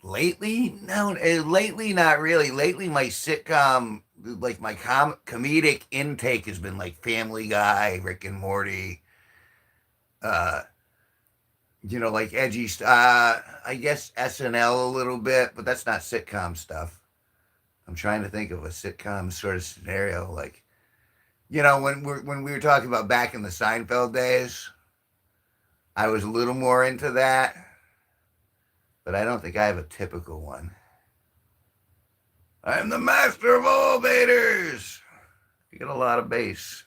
lately, no, lately not really. Lately, my sitcom, like my comedic intake has been like Family Guy, Rick and Morty, uh, like edgy. I guess SNL a little bit, but that's not sitcom stuff. I'm trying to think of a sitcom sort of scenario, like when we were talking about back in the Seinfeld days. I was a little more into that, but I don't think I have a typical one. I'm the master of all baiters. You get a lot of bass.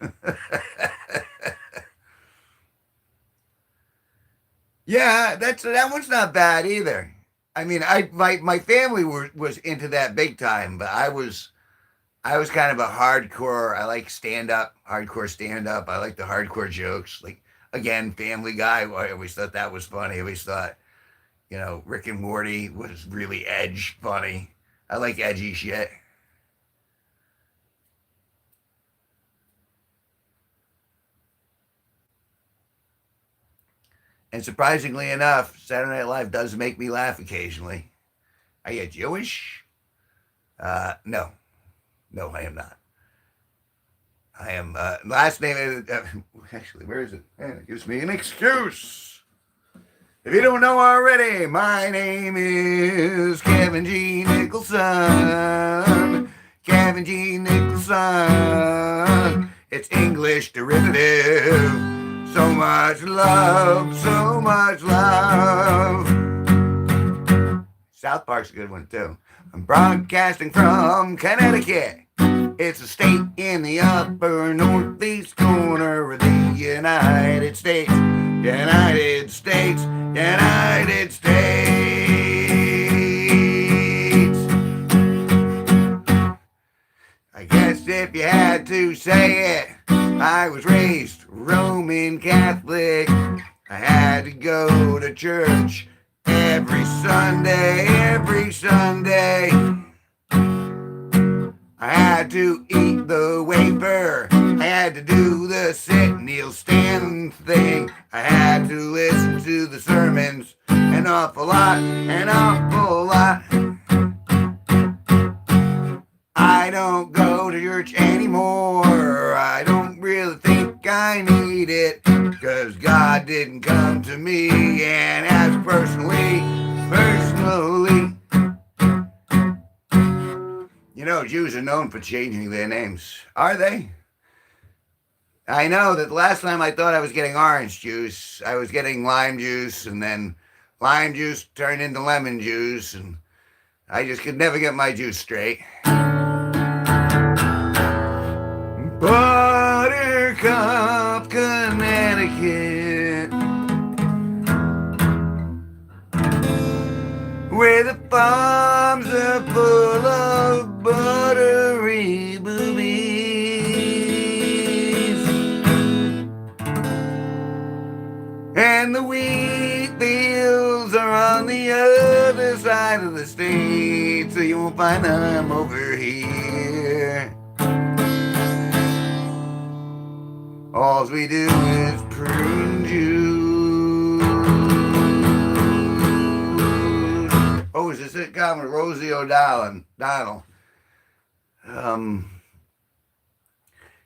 Yeah, that one's not bad either. I mean, my family was into that big time, but I was kind of a hardcore. I like stand up, hardcore stand up. I like the hardcore jokes. Like again, Family Guy. I always thought that was funny. I always thought Rick and Morty was really edge funny. I like edgy shit. And surprisingly enough, Saturday Night Live does make me laugh occasionally. Are you Jewish? No, no, I am not. I am last name. Actually, where is it? Man, it gives me an excuse. If you don't know already, my name is Kevin G Nicholson. Kevin G Nicholson. It's English derivative. So much love, so much love. South Park's a good one too. I'm broadcasting from Connecticut. It's a state in the upper northeast corner of the United States. United States, United States. I guess if you had to say it, I was raised Roman Catholic. I had to go to church every Sunday, every Sunday. I had to eat the wafer. I had to do the sit, kneel, stand thing. I had to listen to the sermons an awful lot, an awful lot. I don't go to church anymore. I don't really think I need it, 'cause God didn't come to me and ask personally. Jews are known for changing their names. Are they? I know that the last time I thought I was getting orange juice, I was getting lime juice, and then lime juice turned into lemon juice, and I just could never get my juice straight. Buttercup, Connecticut, where the farms are full of buttery boobies, and the wheat fields are on the other side of the state, so you won't find them over here. All we do is prune juice. Oh, is this sitcom with Rosie O'Donnell?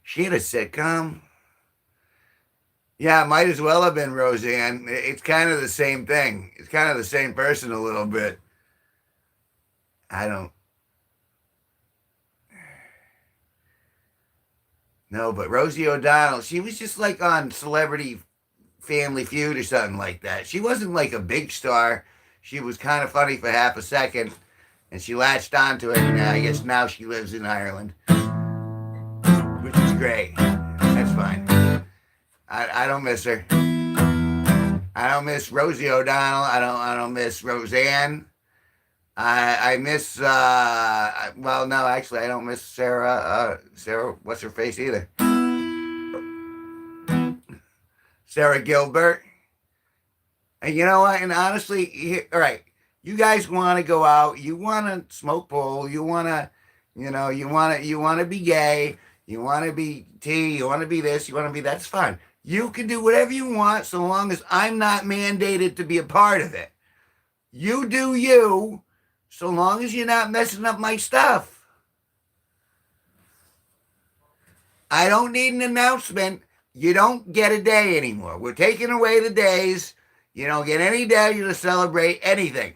She had a sitcom. Yeah, it might as well have been Roseanne. It's kind of the same thing. It's kind of the same person a little bit. I don't. No, but Rosie O'Donnell, she was just like on Celebrity Family Feud or something like that. She wasn't like a big star. She was kind of funny for half a second, and she latched onto it, and I guess now she lives in Ireland, which is great. That's fine. I don't miss her. I don't miss Rosie O'Donnell. I don't miss Roseanne. I miss well, no, actually I don't miss Sarah what's her face either. Sarah Gilbert. And you know what? And honestly, all right, you guys want to go out, you want to smoke pole, you want to, you want to be gay, you want to be T, you want to be this, you want to be that's fine. You can do whatever you want so long as I'm not mandated to be a part of it. You do you, so long as you're not messing up my stuff. I don't need an announcement. You don't get a day anymore. We're taking away the days. You don't get any day to celebrate anything.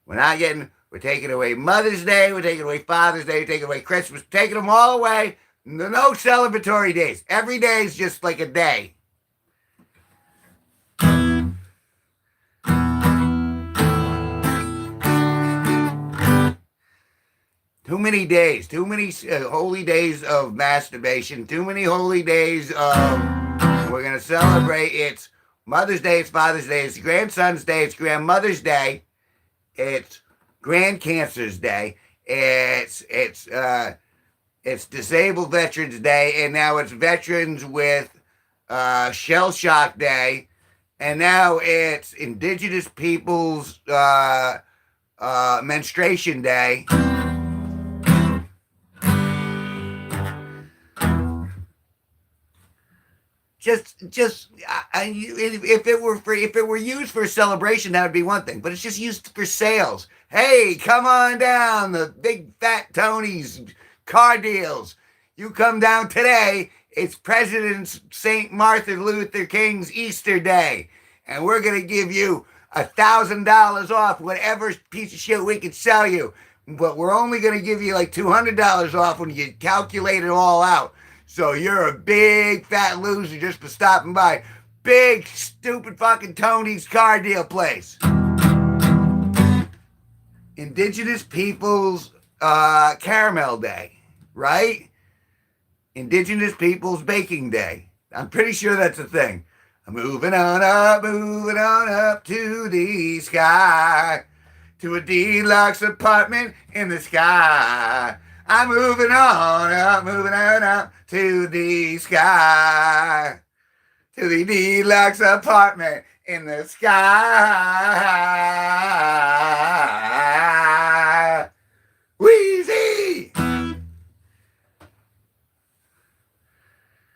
We're taking away Mother's Day. We're taking away Father's Day. We're taking away Christmas. We're taking them all away. No celebratory days. Every day is just like a day. Too many days. Too many holy days of masturbation. Too many holy days of we're going to celebrate. It's Mother's Day. It's Father's Day. It's Grandson's Day. It's Grandmother's Day. It's Grand Cancer's Day. It's Disabled Veterans Day, and now it's Veterans with Shell Shock Day, and now it's Indigenous Peoples Menstruation Day. If it were used for a celebration, that would be one thing. But it's just used for sales. Hey, come on down, the big fat Tony's car deals. You come down today. It's President St. Martin Luther King's Easter Day, and we're gonna give you $1,000 off whatever piece of shit we can sell you. But we're only gonna give you like $200 off when you calculate it all out. So you're a big fat loser just for stopping by. Big stupid fucking Tony's car deal place. Indigenous Peoples Caramel Day, right? Indigenous Peoples Baking Day. I'm pretty sure that's a thing. I'm moving on up to the sky, to a deluxe apartment in the sky. I'm moving on up to the sky, to the deluxe apartment in the sky. Wheezy!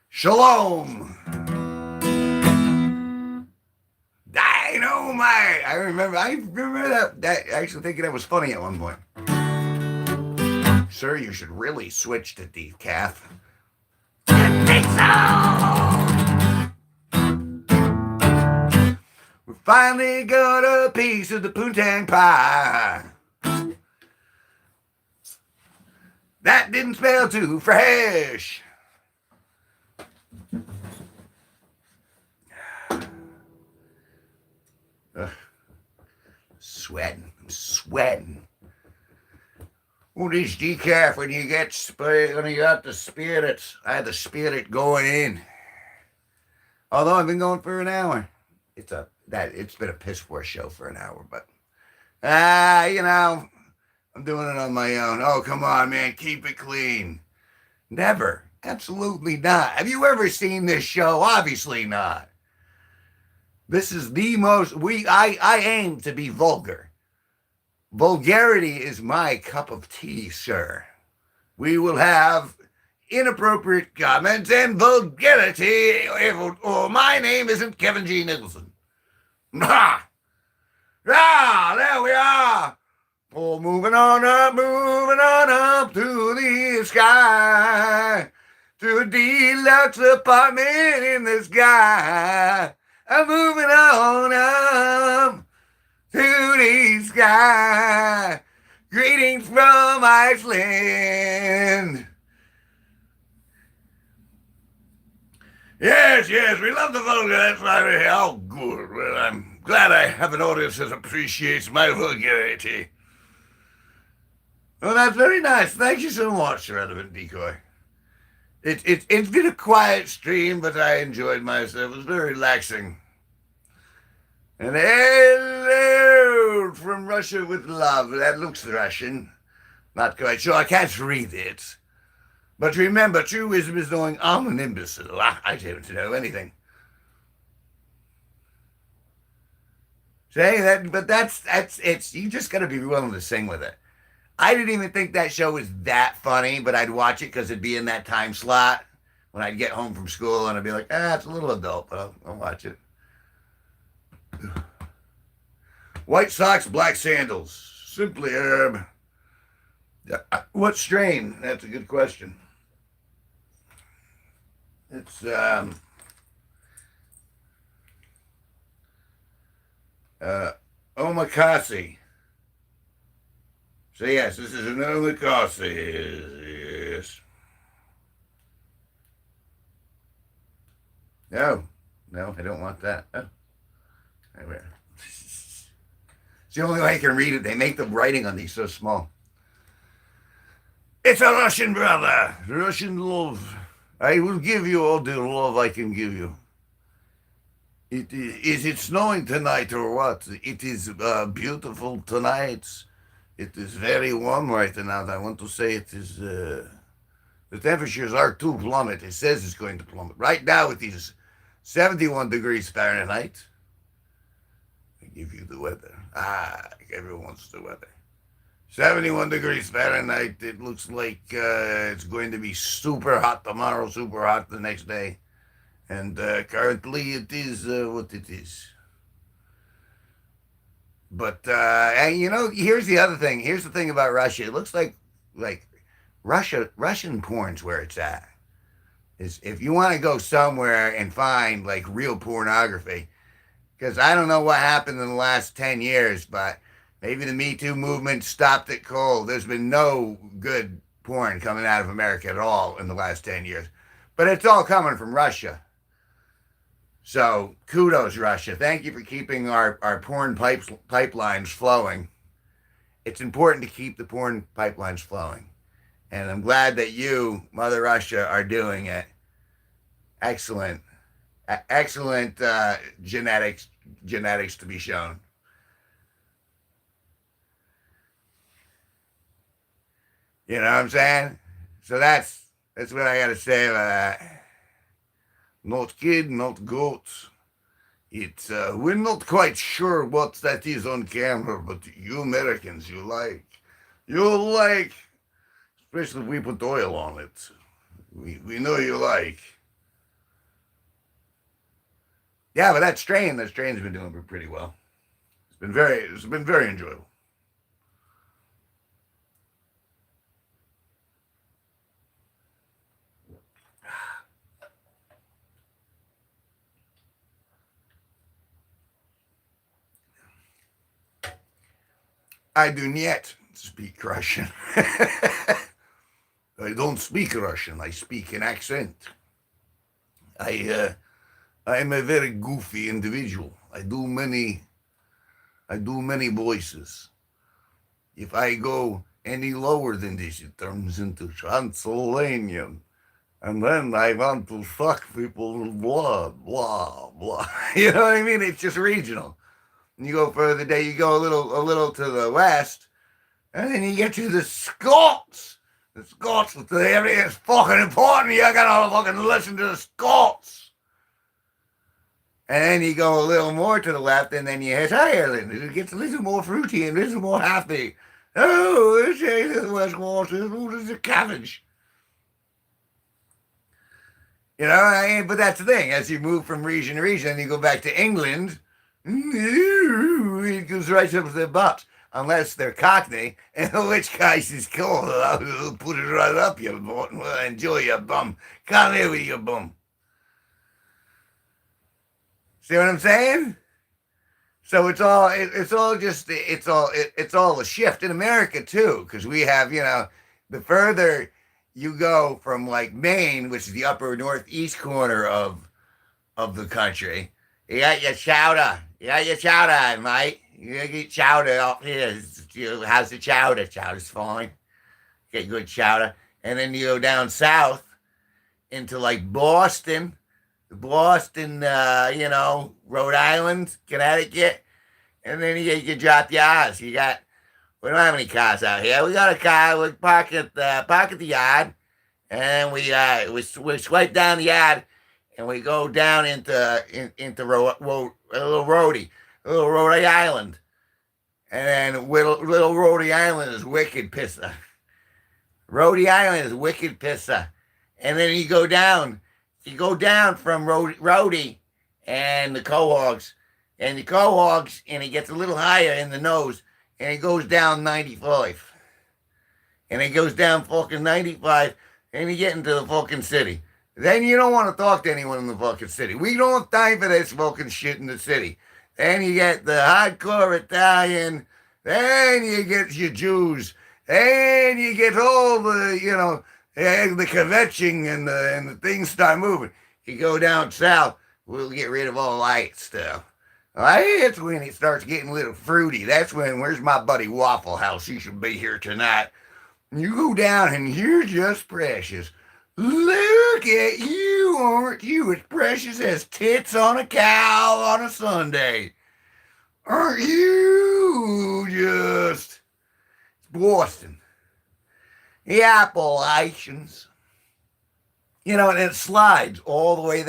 Shalom! Dynamite! I remember that actually thinking that was funny at one point. Sir, you should really switch to decaf. I think so! We finally got a piece of the poontang pie. That didn't smell too fresh. Ugh. I'm sweating. Oh, this decaf when you got the spirits. I had the spirit going in. Although I've been going for an hour. It's been a piss poor show for an hour, but I'm doing it on my own. Oh, come on, man, keep it clean. Never. Absolutely not. Have you ever seen this show? Obviously not. This is the most I aim to be vulgar. Vulgarity is my cup of tea, sir. We will have inappropriate comments and vulgarity. My name isn't Kevin G Nicholson. Ah, there we are. Oh, moving on up to the sky, to a deluxe apartment in the sky. I'm moving on up to the sky. Greetings from Iceland. Yes, we love the vulgar. That's why we're here. Oh, good. Well, I'm glad I have an audience that appreciates my vulgarity. Well, that's very nice. Thank you so much, Relevant Decoy. It's been a quiet stream, but I enjoyed myself. It was very relaxing. And hello from Russia with love. That looks Russian. Not quite sure. I can't read it. But remember, true wisdom is knowing I'm an imbecile. I don't know anything. Say that, but that's it's. You just got to be willing to sing with it. I didn't even think that show was that funny, but I'd watch it because it'd be in that time slot when I'd get home from school, and I'd be like, it's a little adult, but I'll watch it. White socks, black sandals. Simply herb. What strain? That's a good question. It's omakase. So yes, this is an omakase. Yes. No, I don't want that. Oh. It's the only way I can read it. They make the writing on these so small. It's a Russian brother. Russian love. I will give you all the love I can give you. Is it snowing tonight or what? It is beautiful tonight. It is very warm right now. I want to say it is... the temperatures are to plummet. It says it's going to plummet. Right now it is 71 degrees Fahrenheit. I give you the weather. Everyone wants the weather. 71 degrees Fahrenheit. It looks like it's going to be super hot tomorrow, super hot the next day. And currently it is what it is. But, here's the other thing. Here's the thing about Russia. It looks like Russian porn's where it's at. Is if you want to go somewhere and find like real pornography, because I don't know what happened in the last 10 years, but maybe the Me Too movement stopped it cold. There's been no good porn coming out of America at all in the last 10 years. But it's all coming from Russia. So kudos, Russia. Thank you for keeping our porn pipelines flowing. It's important to keep the porn pipelines flowing. And I'm glad that you, Mother Russia, are doing it. Excellent. Excellent genetics to be shown. You know what I'm saying? So that's what I got to say about that. Not kid, not goat. It's we're not quite sure what that is on camera, but you Americans, you like, especially if we put oil on it. We know you like. Yeah, but that strain's been doing pretty well. It's been very enjoyable. I do not speak Russian. I don't speak Russian. I speak an accent. I am a very goofy individual. I do many voices. If I go any lower than this, it turns into Transylvanian. And then I want to suck people's blood, blah, blah. You know what I mean? It's just regional. And you go further down, you go a little to the west, and then you get to the Scots. The Scots, everything's fucking important. You gotta fucking listen to the Scots. And then you go a little more to the left, and then you hit Ireland. It gets a little more fruity and a little more happy. Oh, this is West Waters. Oh, this is a cabbage. You know, but that's the thing. As you move from region to region, and you go back to England, it goes right up to the butt. Unless they're Cockney, in which case it's cool. I'll put it right up your butt and we'll enjoy your bum. Come here with your bum. See what I'm saying? So it's all a shift in America too, because we have, you know, the further you go from like Maine, which is the upper northeast corner of the country, you got your chowder. You got your chowder, mate. You gotta get chowder up here. How's the chowder? Chowder's fine. Get good chowder. And then you go down south into like Boston, you know, Rhode Island, Connecticut. And then you drop your eyes. We don't have any cars out here. We got a car. We park at the yard. And we swipe down the yard. And we go down into a little Rhode Island. And then little Rhode Island is wicked pisser. Rhode Island is wicked pisser. And then you go down from Rhodey and the Quahogs. And the Quahogs, and it gets a little higher in the nose. And it goes down 95. And it goes down fucking 95. And you get into the fucking city. Then you don't want to talk to anyone in the fucking city. We don't have time for this fucking shit in the city. Then you get the hardcore Italian. Then you get your Jews. Then you get all the, you know, the kvetching and the things start moving. You go down south, we'll get rid of all light stuff. That's when it starts getting a little fruity. That's when, where's my buddy Waffle House? He should be here tonight. You go down and you're just precious. Look at you, aren't you as precious as tits on a cow on a Sunday? Aren't you just... It's Boston. The Appalachians. You know, and it slides all the way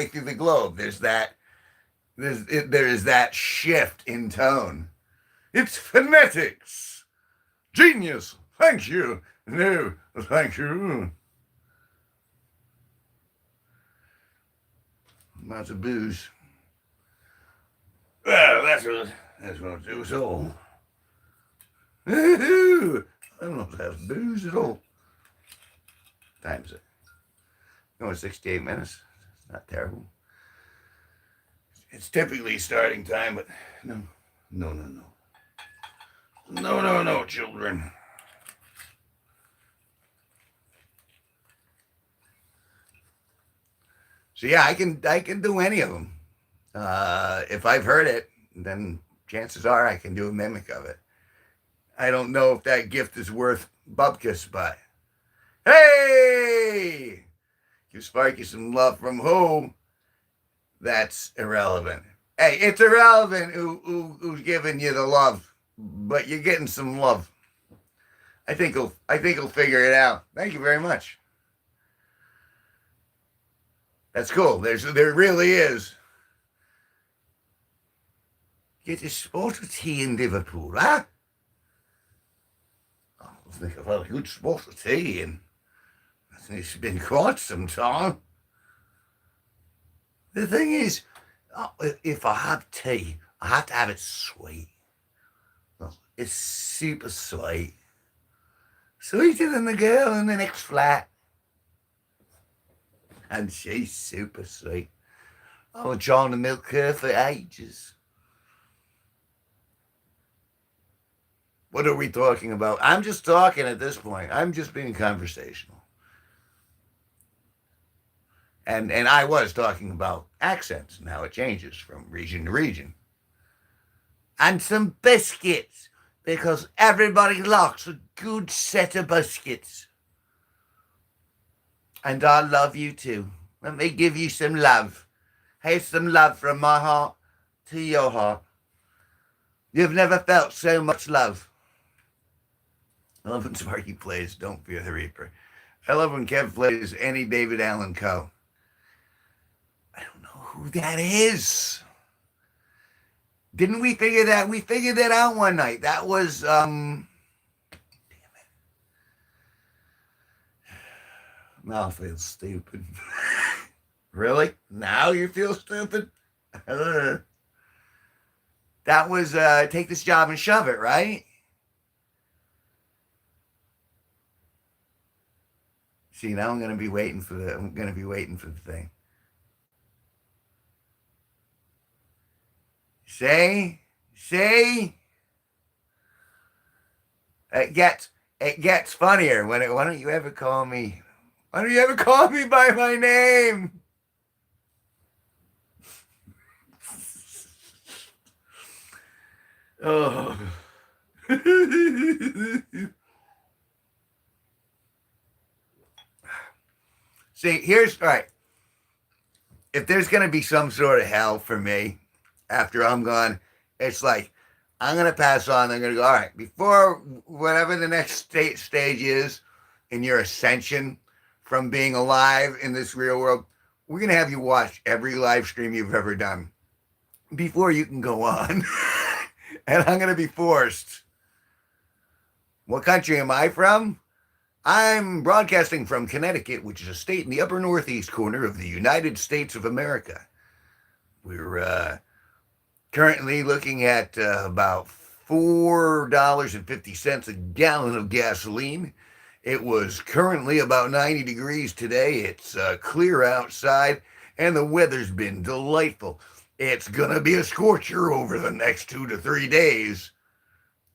through the globe. There's that shift in tone. It's phonetics. Genius. Thank you. No, thank you. Lots of booze. Well, that's what I'll do. So, I don't know if that's booze at all. Time's it. Going 68 minutes. It's not terrible. It's typically starting time, but no, children. So yeah, I can do any of them. If I've heard it, then chances are I can do a mimic of it. I don't know if that gift is worth bupkis, but hey, give Sparky some love from who? That's irrelevant. Hey, it's irrelevant who's giving you the love, but you're getting some love. I think he'll figure it out. Thank you very much. That's cool. There really is. Get a spot of tea in Liverpool, huh? I think I've had a good spot of tea, and I think it's been quite some time. The thing is, if I have tea, I have to have it sweet. It's super sweet. Sweeter than the girl in the next flat. And she's super sweet. I've been trying to milk her for ages. What are we talking about? I'm just talking at this point. I'm just being conversational. And I was talking about accents and how it changes from region to region. And some biscuits. because everybody likes a good set of biscuits. And I love you too. Let me give you some love. Here's some love from my heart to your heart. You've never felt so much love. I love when Sparky plays Don't Fear the Reaper. I love when Kev plays Any David Allen Coe. I don't know who that is. Didn't we figure that? We figured that out one night. That was, damn it. Now I feel stupid. Really? Now you feel stupid? That was Take This Job and Shove It, right? See, now I'm gonna be waiting for the thing. See? It gets funnier when why don't you ever call me by my name? Oh. See, all right. If there's going to be some sort of hell for me after I'm gone, it's like, I'm going to pass on. I'm going to go, all right, before whatever the next stage is in your ascension from being alive in this real world, we're going to have you watch every live stream you've ever done before you can go on. And I'm going to be forced. What country am I from? I'm broadcasting from Connecticut, which is a state in the upper northeast corner of the United States of America. We're currently looking at about $4.50 a gallon of gasoline. It was currently about 90 degrees today. It's clear outside, and the weather's been delightful. It's going to be a scorcher over the next 2 to 3 days.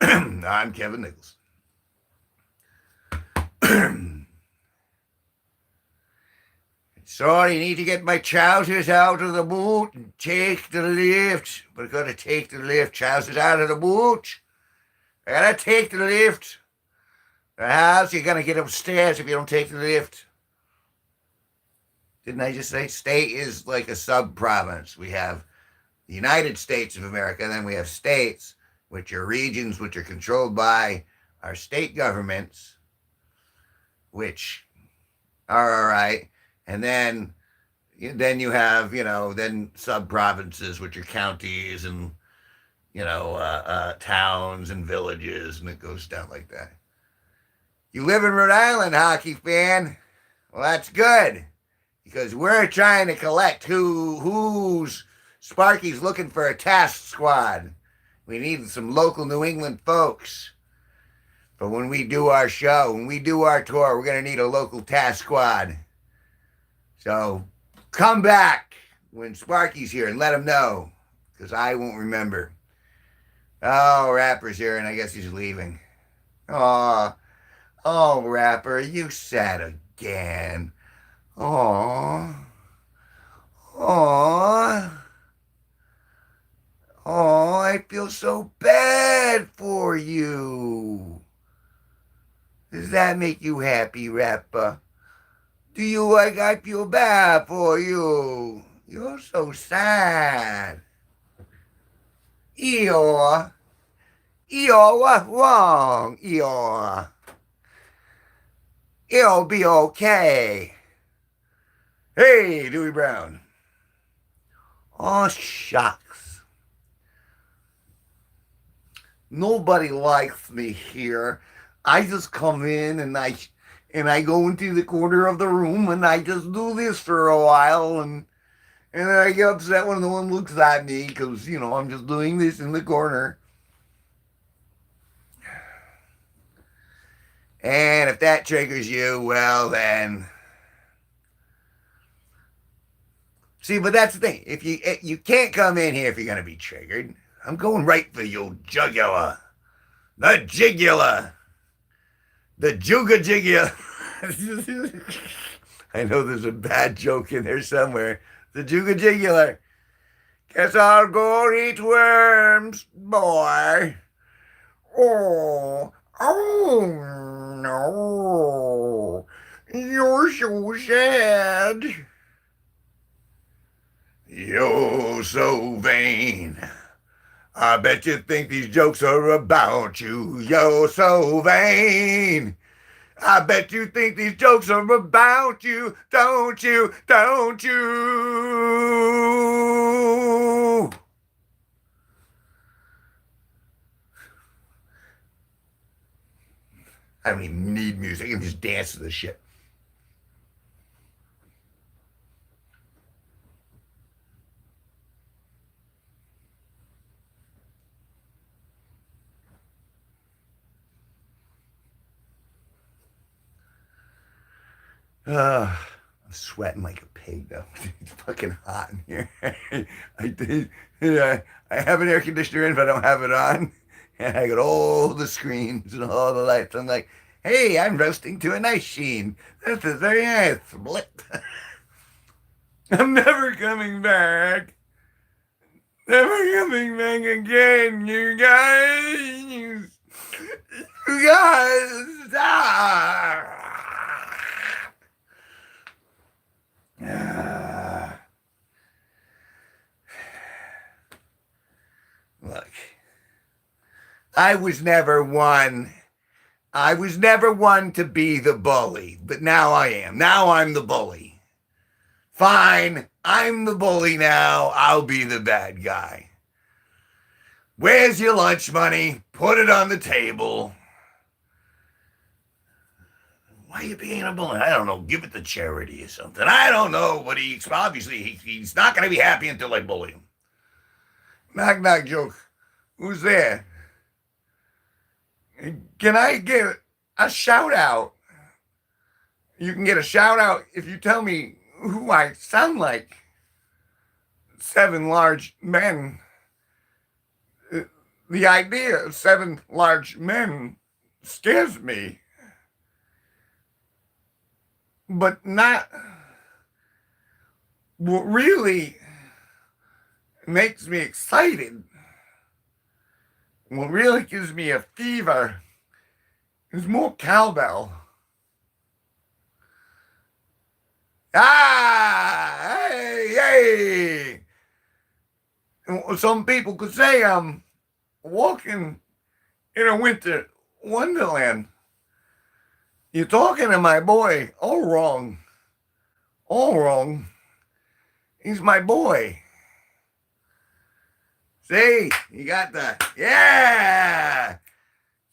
I'm Kevin Nicholson. Sorry, I need to get my trousers out of the boot and take the lift. But I gotta take the lift. Trousers out of the boot. I gotta take the lift. The house, you're gonna get upstairs if you don't take the lift. Didn't I just say state is like a sub-province? We have the United States of America, and then we have states, which are regions which are controlled by our state governments, which are all right. And then you have, then sub-provinces, which are counties and, towns and villages, and it goes down like that. You live in Rhode Island, hockey fan? Well, that's good, because we're trying to collect who's Sparky's looking for a task squad. We need some local New England folks. But when we do our show, when we do our tour, we're going to need a local task squad. So come back when Sparky's here and let him know, because I won't remember. Oh, Rapper's here, and I guess he's leaving. Oh, Rapper, you sad again. Oh, I feel so bad for you. Does that make you happy, Rapper? Do you like I feel bad for you? You're so sad. Eeyore, what's wrong, Eeyore? It'll be okay. Hey, Dewey Brown. Oh, shucks. Nobody likes me here. I just come in and I go into the corner of the room and I just do this for a while and then I get upset when no one looks at me because, I'm just doing this in the corner. And if that triggers you, well then. See, but that's the thing. If you can't come in here if you're going to be triggered. I'm going right for your jugular. The jigula. The juga-jigula. I know there's a bad joke in there somewhere. The juga-jigular. Guess I'll go eat worms, boy. Oh, oh no. You're so sad. You're so vain. I bet you think these jokes are about you. You're so vain. I bet you think these jokes are about you. Don't you? Don't you? I don't even need music. I can just dance to this shit. I'm sweating like a pig though. It's fucking hot in here. I did. I have an air conditioner in, but I don't have it on. And I got all the screens and all the lights. I'm like, hey, I'm roasting to a nice sheen. This is very nice. Blip. I'm never coming back. Never coming back again, you guys. You guys. Look, I was never one. I was never one to be the bully, but now I am. Now I'm the bully. Fine, I'm the bully now. I'll be the bad guy. Where's your lunch money? Put it on the table. Why are you being a bully? I don't know. Give it to charity or something. I don't know, but he's not going to be happy until I bully him. Knock, knock joke. Who's there? Can I get a shout out? You can get a shout out if you tell me who I sound like. 7 large men. The idea of 7 large men scares me. But not what really makes me excited. What really gives me a fever is more cowbell. Ah, hey, hey. Some people could say I'm walking in a winter wonderland. You're talking to my boy. All wrong. All wrong. He's my boy. See, you got the, yeah.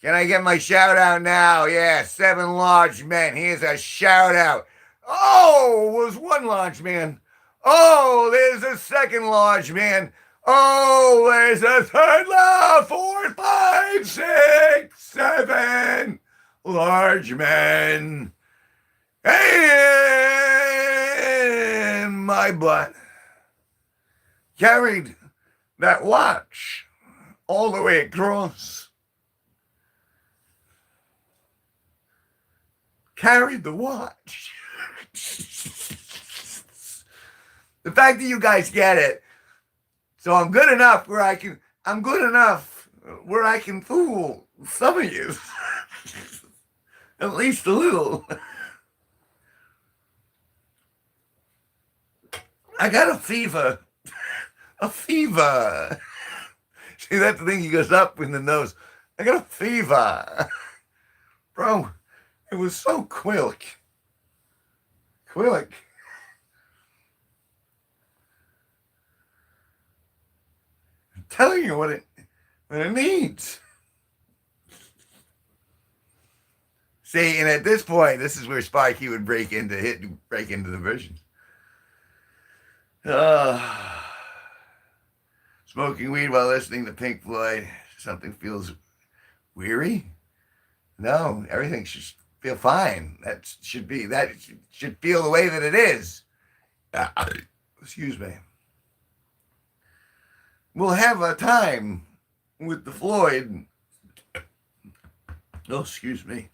Can I get my shout out now? Yeah, 7 large men. Here's a shout out. Oh, was 1 large man. Oh, there's a 2nd large man. Oh, there's a 3rd large, 4, 5, 6, 7 large men. And my butt carried that watch all the way across. Carried the watch. The fact that you guys get it. So I'm good enough where I can fool some of you. At least a little. I got a fever. A fever. See, that's the thing, he goes up in the nose. I got a fever. Bro, it was so quick. Quick. I'm telling you what it needs. See, and at this point, this is where Sparky would break into the versions. Smoking weed while listening to Pink Floyd. Something feels weary? No, everything should feel fine. That should feel the way that it is. Excuse me. We'll have a time with the Floyd. Oh, excuse me.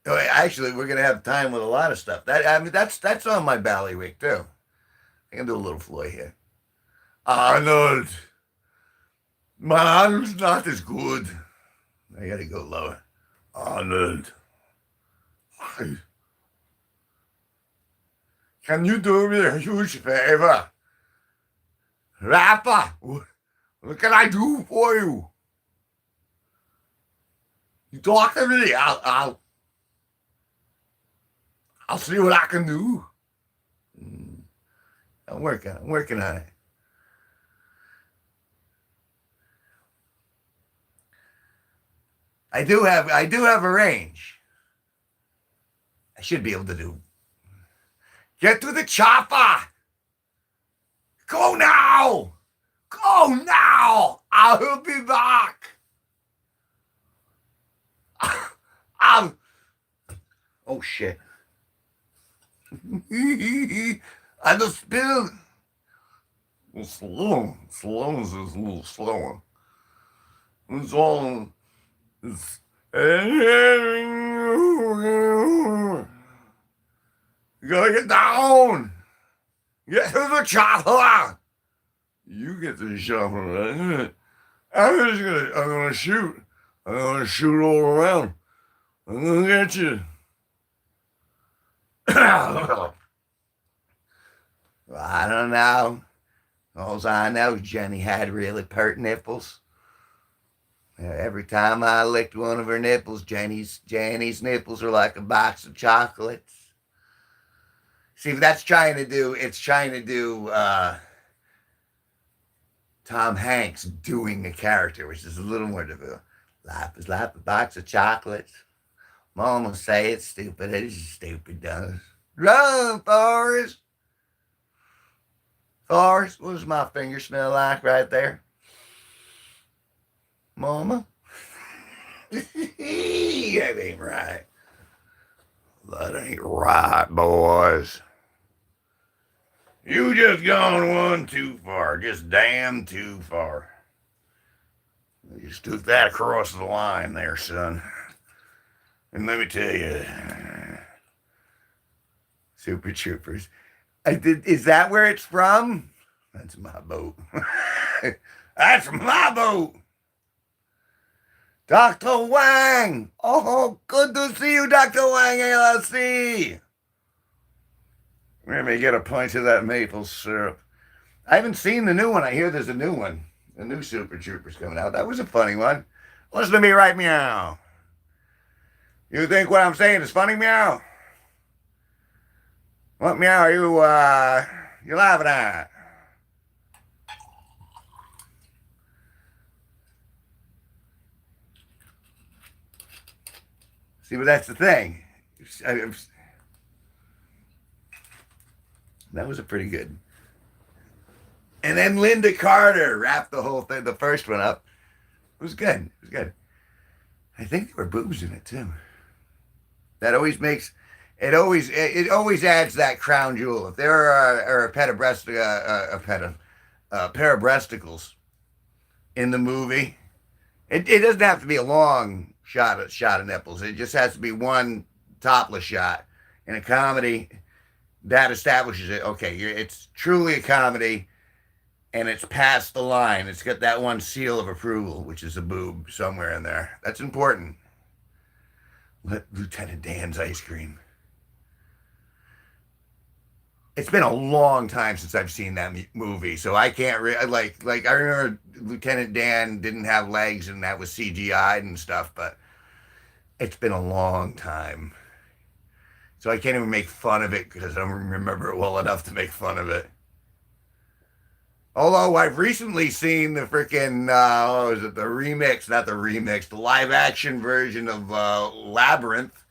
Oh, actually, we're gonna have time with a lot of stuff. That's on my ballywick too. I can do a little Floyd here. Arnold, My Arnold's not as good. I gotta go lower. Arnold. Can you do me a huge favor? Rapper, what can I do for you? You talk to me, I'll see what I can do. I'm working on it. I do have a range. I should be able to do. Get to the chopper. Go now. Go now. I'll be back. Oh shit. I just spilled. Slow is a little slower. It's all. It's, you gotta get down. Get to the chopper. You get to the chopper. I'm gonna shoot. I'm gonna shoot all around. I'm gonna get you. I don't know. All I know, Jenny had really pert nipples. Every time I licked one of her nipples, Jenny's nipples are like a box of chocolates. See, that's trying to do Tom Hanks doing a character, which is a little more difficult. Life is like a box of chocolates. Mama say it's stupid. It's stupid, does. Run, Forrest. Forrest, what does my finger smell like right there? Mama? That ain't right. That ain't right, boys. You just gone one too far. Just damn too far. You just took that across the line there, son. And let me tell you, Super Troopers. Is that where it's from? That's my boat. That's my boat. Dr. Wang. Oh, good to see you, Dr. Wang, LLC. Let me get a pint of that maple syrup. I haven't seen the new one. I hear there's a new one. A new Super Troopers coming out. That was a funny one. Listen to me right meow. You think what I'm saying is funny, meow? What meow are you laughing at? See, but that's the thing. That was a pretty good. And then Linda Carter wrapped the whole thing, the first one up. It was good. It was good. I think there were boobs in it too. That always makes it always adds that crown jewel. If there are a pair of breasticles in the movie, it doesn't have to be a long shot of nipples. It just has to be one topless shot. In a comedy, that establishes it. Okay, it's truly a comedy, and it's past the line. It's got that one seal of approval, which is a boob somewhere in there. That's important. Lieutenant Dan's ice cream. It's been a long time since I've seen that movie, so I can't like I remember Lieutenant Dan didn't have legs and that was CGI'd and stuff, but it's been a long time. So I can't even make fun of it because I don't remember it well enough to make fun of it. Although I've recently seen the freaking, what was it, the remix, not the remix, the live action version of Labyrinth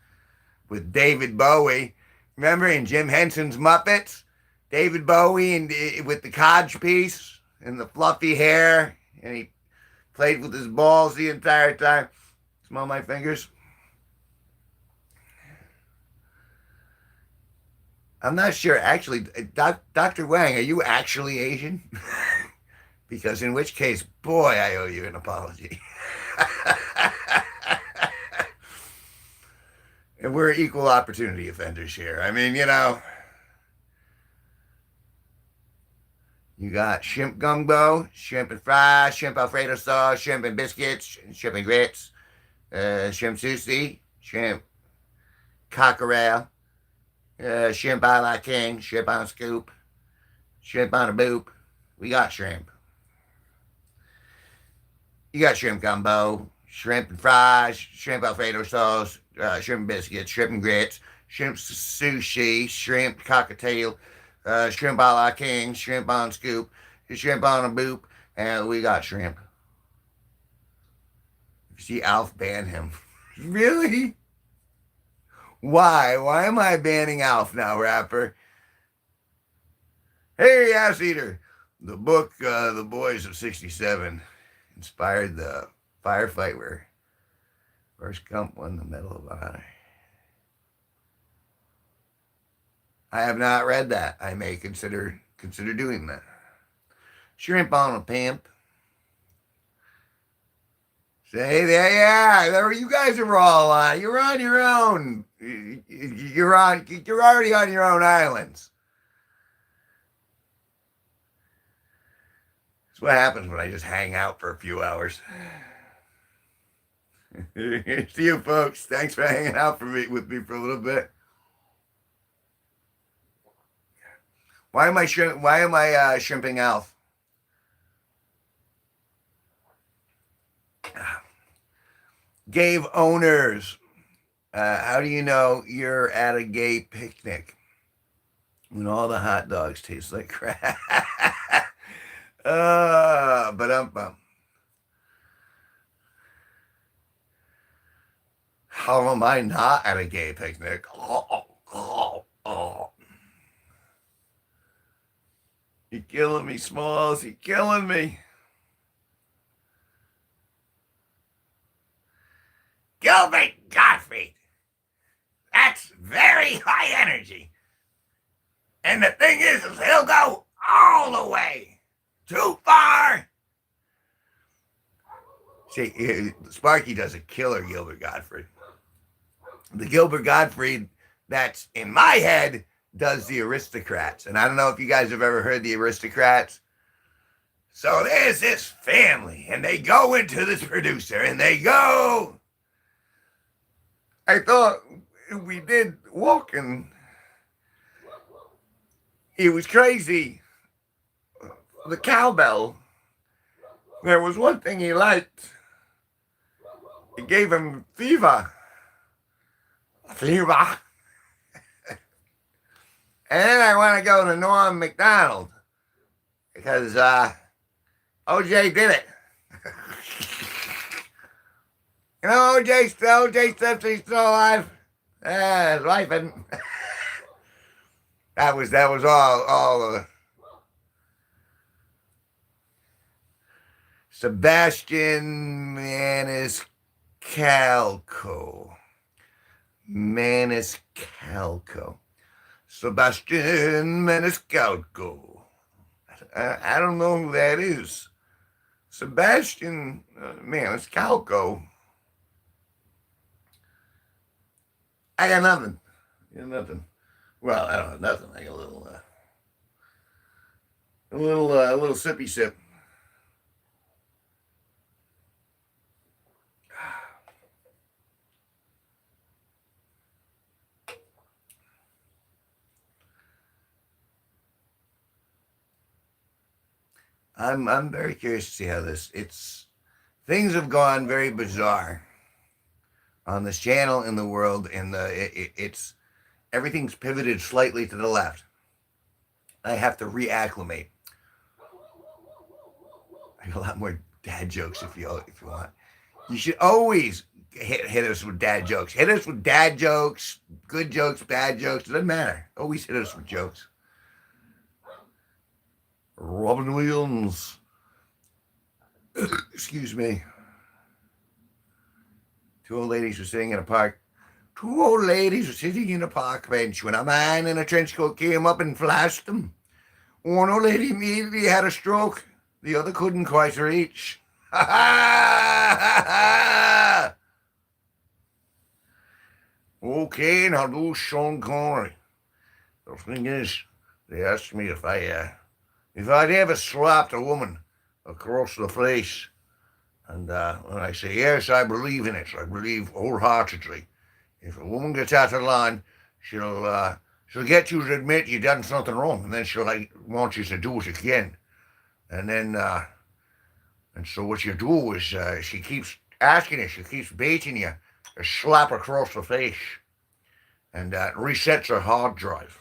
with David Bowie. Remember in Jim Henson's Muppets? David Bowie and with the codge piece and the fluffy hair, and he played with his balls the entire time. Smell my fingers? I'm not sure. Actually, Dr. Wang, are you actually Asian? Because in which case, boy, I owe you an apology. And we're equal opportunity offenders here. I mean, You got shrimp gumbo, shrimp and fries, shrimp Alfredo sauce, shrimp and biscuits, shrimp and grits, shrimp sushi, shrimp cockerel, shrimp a la king, shrimp on a scoop, shrimp on a boop. We got shrimp. You got shrimp gumbo, shrimp and fries, shrimp Alfredo sauce, shrimp biscuits, shrimp and grits, shrimp sushi, shrimp cocktail, shrimp a la king, shrimp on scoop, shrimp on a boop, and we got shrimp. If you see Alf, ban him. Really? Why? Why am I banning Alf now, rapper? Hey, ass eater. The book, The Boys of 67, inspired the firefight where Forrest Gump won the Medal of Honor. I have not read that. I may consider doing that. Shrimp on a pimp. Say that, yeah. There, you guys are all on. You're on your own. You're already on your own islands. That's what happens when I just hang out for a few hours. See you, folks. Thanks for hanging out with me for a little bit. Why am I shrimping Alf? Gave owners. How do you know you're at a gay picnic when all the hot dogs taste like crap? But how am I not at a gay picnic? You're killing me, Smalls. You're killing me. Gilbert Gottfried. That's very high energy. And the thing is he'll go all the way. Too far. See, Sparky does a killer Gilbert Gottfried. The Gilbert Gottfried that's in my head does the Aristocrats. And I don't know if you guys have ever heard the Aristocrats. So there's this family, and they go into this producer, and they go... I thought we did walking. He was crazy. The cowbell. There was one thing he liked. It gave him fever. Fever. And then I want to go to Norm McDonald because OJ did it. You know, OJ Simpson's still alive. His wife and that was all Sebastian Maniscalco. Sebastian Maniscalco. I don't know who that is. Sebastian Maniscalco. I got nothing. Well, I don't have nothing. I got a little sippy sip. I'm very curious to see how things have gone very bizarre on this channel in the world, and it's everything's pivoted slightly to the left. I have to reacclimate. I got a lot more dad jokes if you want. You should always hit us with dad jokes. Hit us with dad jokes, good jokes, bad jokes. It doesn't matter. Always hit us with jokes. Robin Williams. Excuse me. Two old ladies were sitting in a park bench when a man in a trench coat came up and flashed them. One old lady immediately had a stroke. The other couldn't quite reach. Okay, now do Sean Connery. The thing is, they asked me if I if I'd ever slapped a woman across the face, and when I say yes, I believe in it. I believe wholeheartedly. If a woman gets out of line, she'll get you to admit you done something wrong, and then she'll want you to do it again. And then and so what you do is she keeps asking you, she keeps baiting you, to slap her across the face, and resets her hard drive.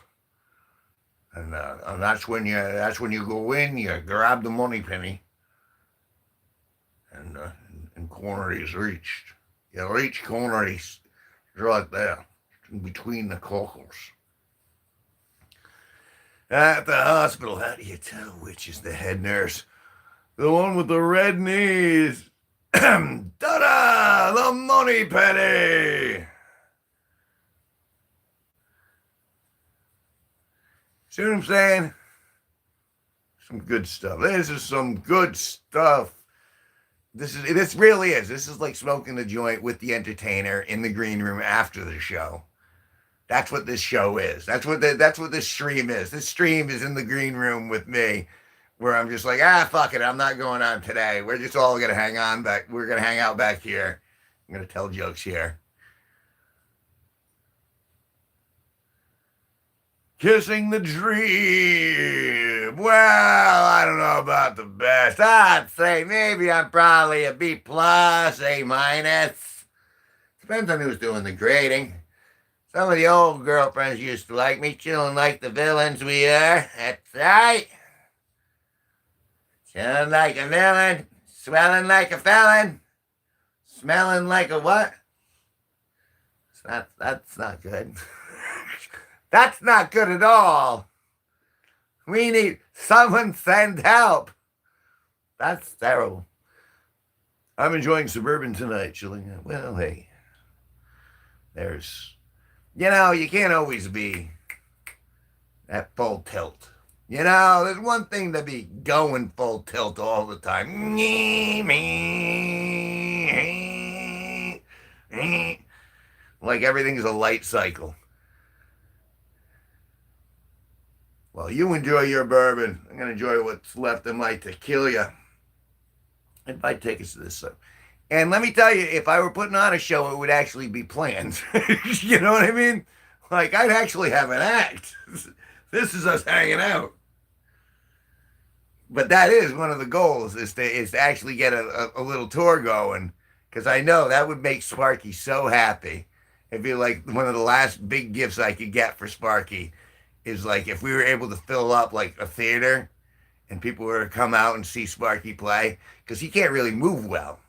And that's when you go in, you grab the money penny, and corner is reached. You reach corner is right there, in between the cockles. At the hospital, how do you tell which is the head nurse? The one with the red knees. Ta-da! The money penny! See what I'm saying? Some good stuff. This is some good stuff. This really is. This is like smoking the joint with the entertainer in the green room after the show. That's what this show is. That's what this stream is. This stream is in the green room with me, where I'm just like, fuck it, I'm not going on today. We're just all gonna hang on back. We're gonna hang out back here. I'm gonna tell jokes here. Kissing the dream. Well, I don't know about the best. I'd say maybe I'm probably a B plus, A minus. Depends on who's doing the grading. Some of the old girlfriends used to like me, chilling like the villains we are. That's right. Chilling like a villain, swelling like a felon, smelling like a what? That's not good. That's not good at all. We need someone send help. That's terrible. I'm enjoying Suburban tonight, chilling out. Well, hey, you can't always be at full tilt. There's one thing to be going full tilt all the time. Like everything's a light cycle. Well, you enjoy your bourbon. I'm going to enjoy what's left of my tequila. It might take us to this stuff. And let me tell you, if I were putting on a show, it would actually be planned. You know what I mean? Like, I'd actually have an act. This is us hanging out. But that is one of the goals, is to actually get a little tour going. Because I know that would make Sparky so happy. It'd be like one of the last big gifts I could get for Sparky is like if we were able to fill up like a theater and people were to come out and see Sparky play. Because he can't really move well.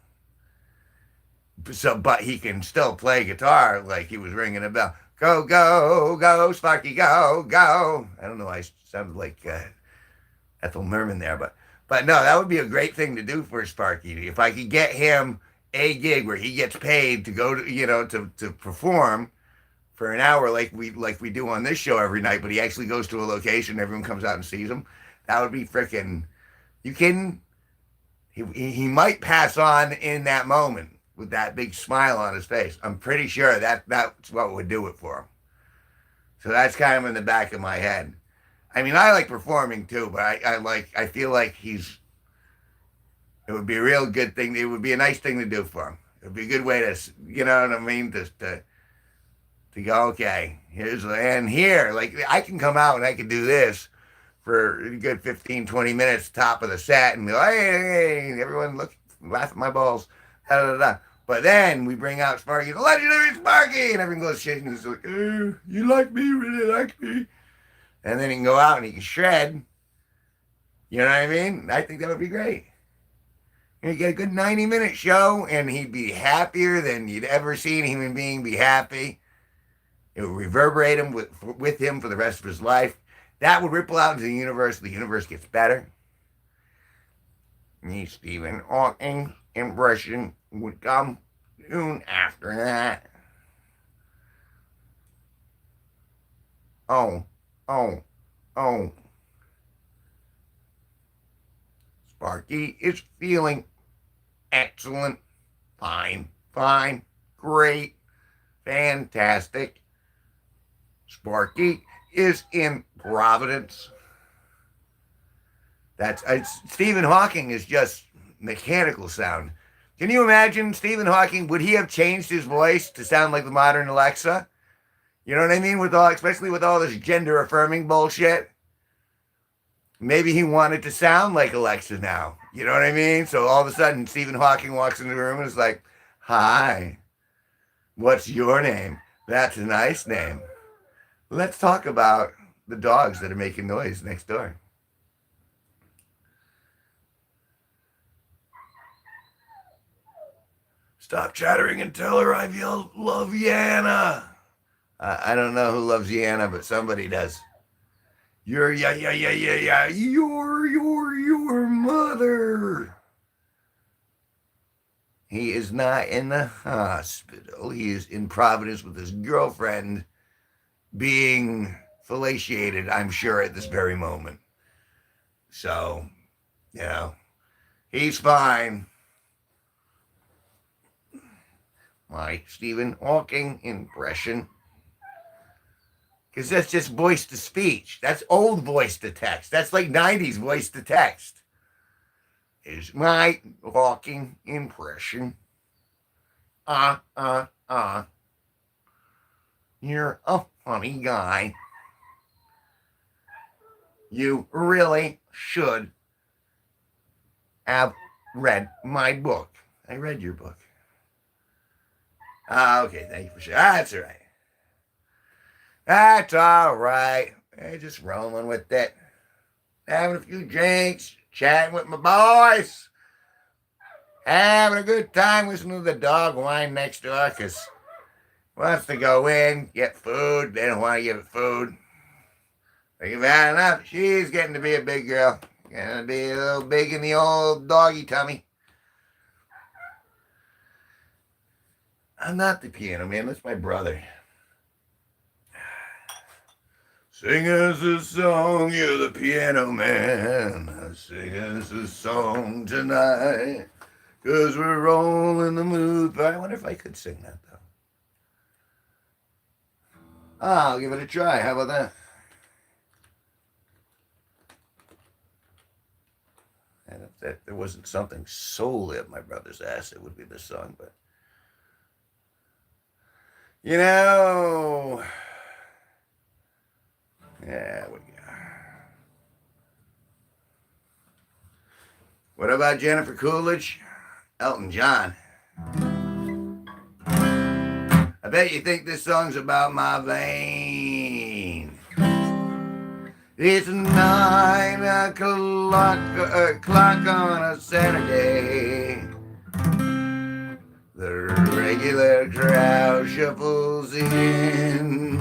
But he can still play guitar like he was ringing a bell. Go, go, go, Sparky, go, go. I don't know, I sounded like Ethel Merman there, but no, that would be a great thing to do for Sparky. If I could get him a gig where he gets paid to go to, to perform for an hour like we do on this show every night, but he actually goes to a location, everyone comes out and sees him, that would be freaking, you kidding? He might pass on in that moment with that big smile on his face. I'm pretty sure that's what would do it for him. So that's kind of in the back of my head. I mean, I like performing too, but I feel like it would be a real good thing. It would be a nice thing to do for him. It would be a good way to, you know what I mean? To go, okay, like I can come out and I can do this for a good 15, 20 minutes top of the set and be like, hey, everyone laugh at my balls. Da, da, da. But then we bring out Sparky, the legendary Sparky, and everyone goes shaking. He's like, you like me, really like me. And then he can go out and he can shred. You know what I mean? I think that would be great. And you get a good 90-minute show, and he'd be happier than you'd ever seen a human being be happy. It would reverberate him with him for the rest of his life. That would ripple out into the universe. The universe gets better. Me, Stephen Hawking impression would come soon after that. Oh. Sparky is feeling excellent. Fine. Great. Fantastic. Sparky is in Providence. Stephen Hawking is just mechanical sound. Can you imagine Stephen Hawking? Would he have changed his voice to sound like the modern Alexa? You know what I mean? Especially with all this gender affirming bullshit. Maybe he wanted to sound like Alexa now. You know what I mean? So all of a sudden, Stephen Hawking walks in the room and is like, "Hi, what's your name? That's a nice name. Let's talk about the dogs that are making noise next door." Stop chattering and tell her I love Yana. I don't know who loves Yana, but somebody does. Your mother. He is not in the hospital. He is in Providence with his girlfriend being fellatiated, I'm sure, at this very moment. So, he's fine. My Stephen Hawking impression. Because that's just voice to speech. That's old voice to text. That's like 90s voice to text. Is my Hawking impression. You're a funny guy. You really should have read my book. I read your book. Okay, thank you for sharing. That's all right. That's all right. Hey, just rolling with it. Having a few drinks, chatting with my boys. Having a good time listening to the dog whine next door because wants to go in, get food. They don't want to give it food. They've had enough. She's getting to be a big girl. Getting to be a little big in the old doggy tummy. I'm not the piano man. That's my brother. Sing us a song, you're the piano man. Sing us a song tonight, 'cause we're all in the mood. I wonder if I could sing that, though. I'll give it a try. How about that? And if there wasn't something solely up my brother's ass, it would be this song, but... Yeah, we go. What about Jennifer Coolidge? Elton John. I bet you think this song's about my vein. It's 9 o'clock on a Saturday. The regular crowd shuffles in.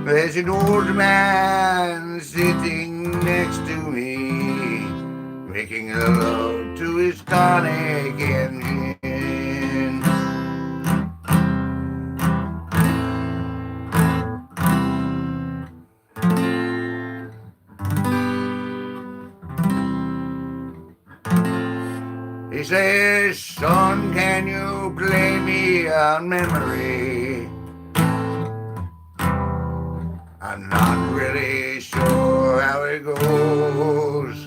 There's an old man sitting next to me, making love to his tonic engine. He says, "Son, can you play me on memory? I'm not really sure how it goes,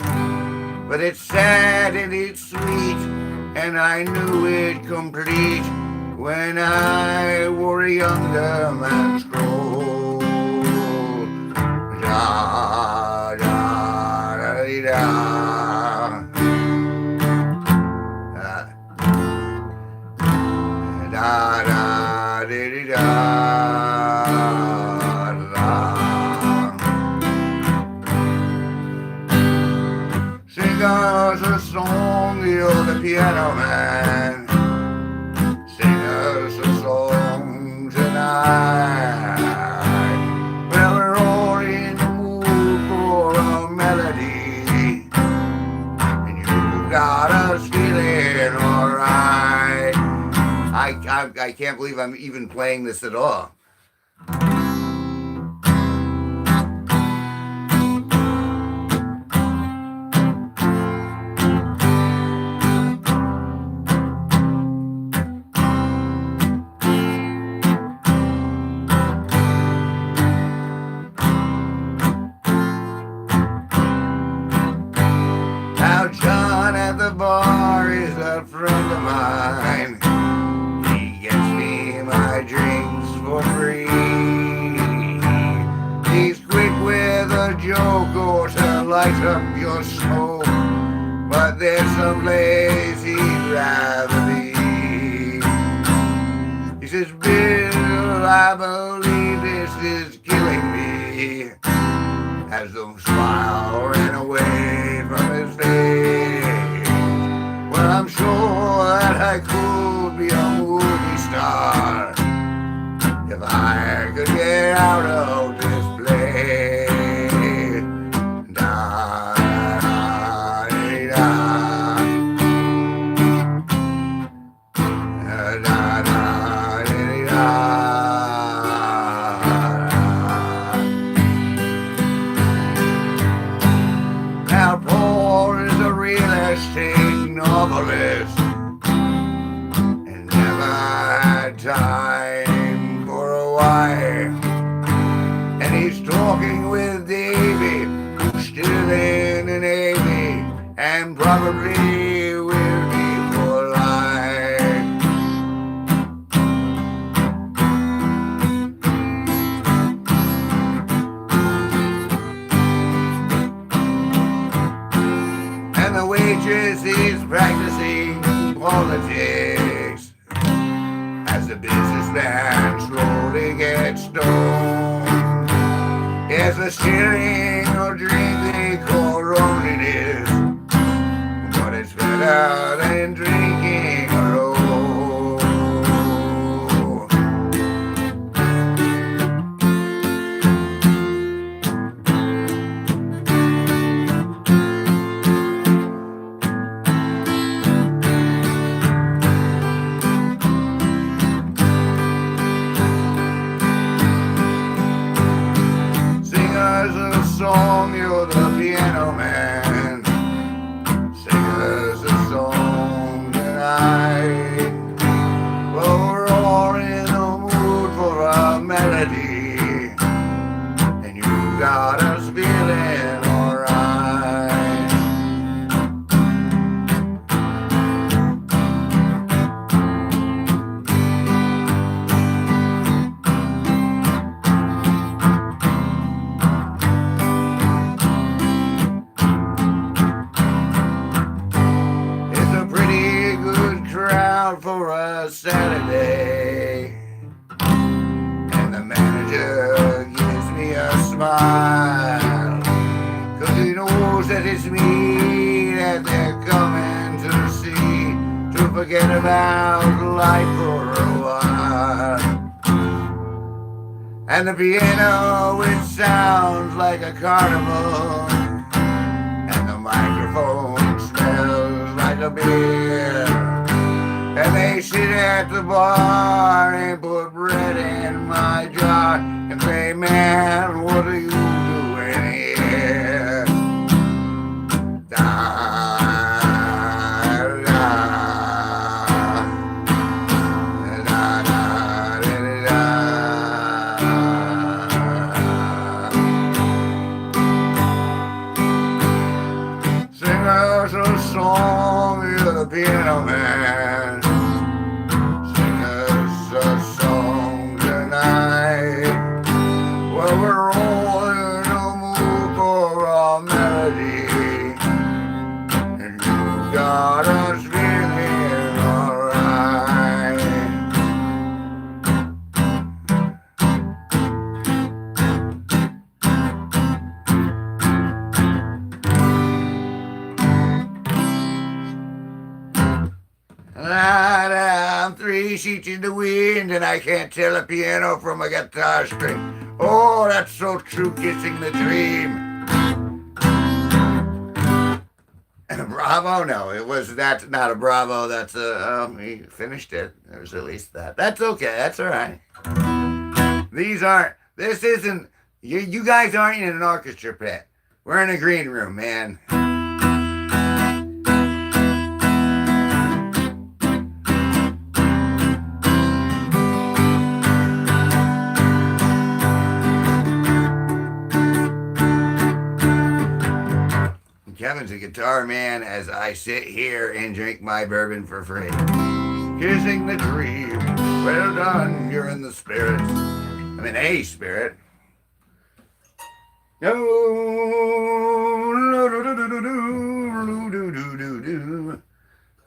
but it's sad and it's sweet, and I knew it complete when I wore a young dumb and scroll. Da, da, da, da, da, da, da, da. Sing us a song, you're the piano man. Sing us a song tonight. Well, we're all in the mood for a melody, and you got us feeling alright. I can't believe I'm even playing this at all. light up your smoke, but there's some place he'd rather be. He says, Bill, I believe this is killing me, as the smile ran away from his face. Well, I'm sure that I could be a movie star if I could get out of this place. Da, da, da, da, da, da. Now Paul is a real estate novelist and never had time for a wife. And he's talking with Davy, who's still in the Navy and probably will be for life. And the waitress is practicing politics as the businessman slowly gets stoned. Yes, the stealing or drink they call loneliness, but it's better than drinking alone. Song, you're the piano man. Sing us a song tonight. Well, we're all in the mood for a melody, and you got us feeling alright. For a Saturday, and the manager gives me a smile, 'cause he knows that it's me that they're coming to see, to forget about life for a while. And the piano, it sounds like a carnival, and the microphone smells like a beer. And they sit at the bar and put bread in my jar and say, man, what are you doing here? Da, da, da, da, da, da. Sing us a song, you're the piano man. A song tonight. Well, we're all in the mood for a melody, and you got us feeling alright. I'm 3 sheets in the wind, and I can't tell a piano from a guitar string. Oh, that's so true, kissing the dream. Bravo? No, that's not a bravo. That's a, he finished it. There's at least that. That's okay. That's all right. This isn't, you guys aren't in an orchestra pit. We're in a green room, man. Kevin's a guitar man as I sit here and drink my bourbon for free. Kissing the dream. Well done, you're in the spirit. I'm in a spirit. No,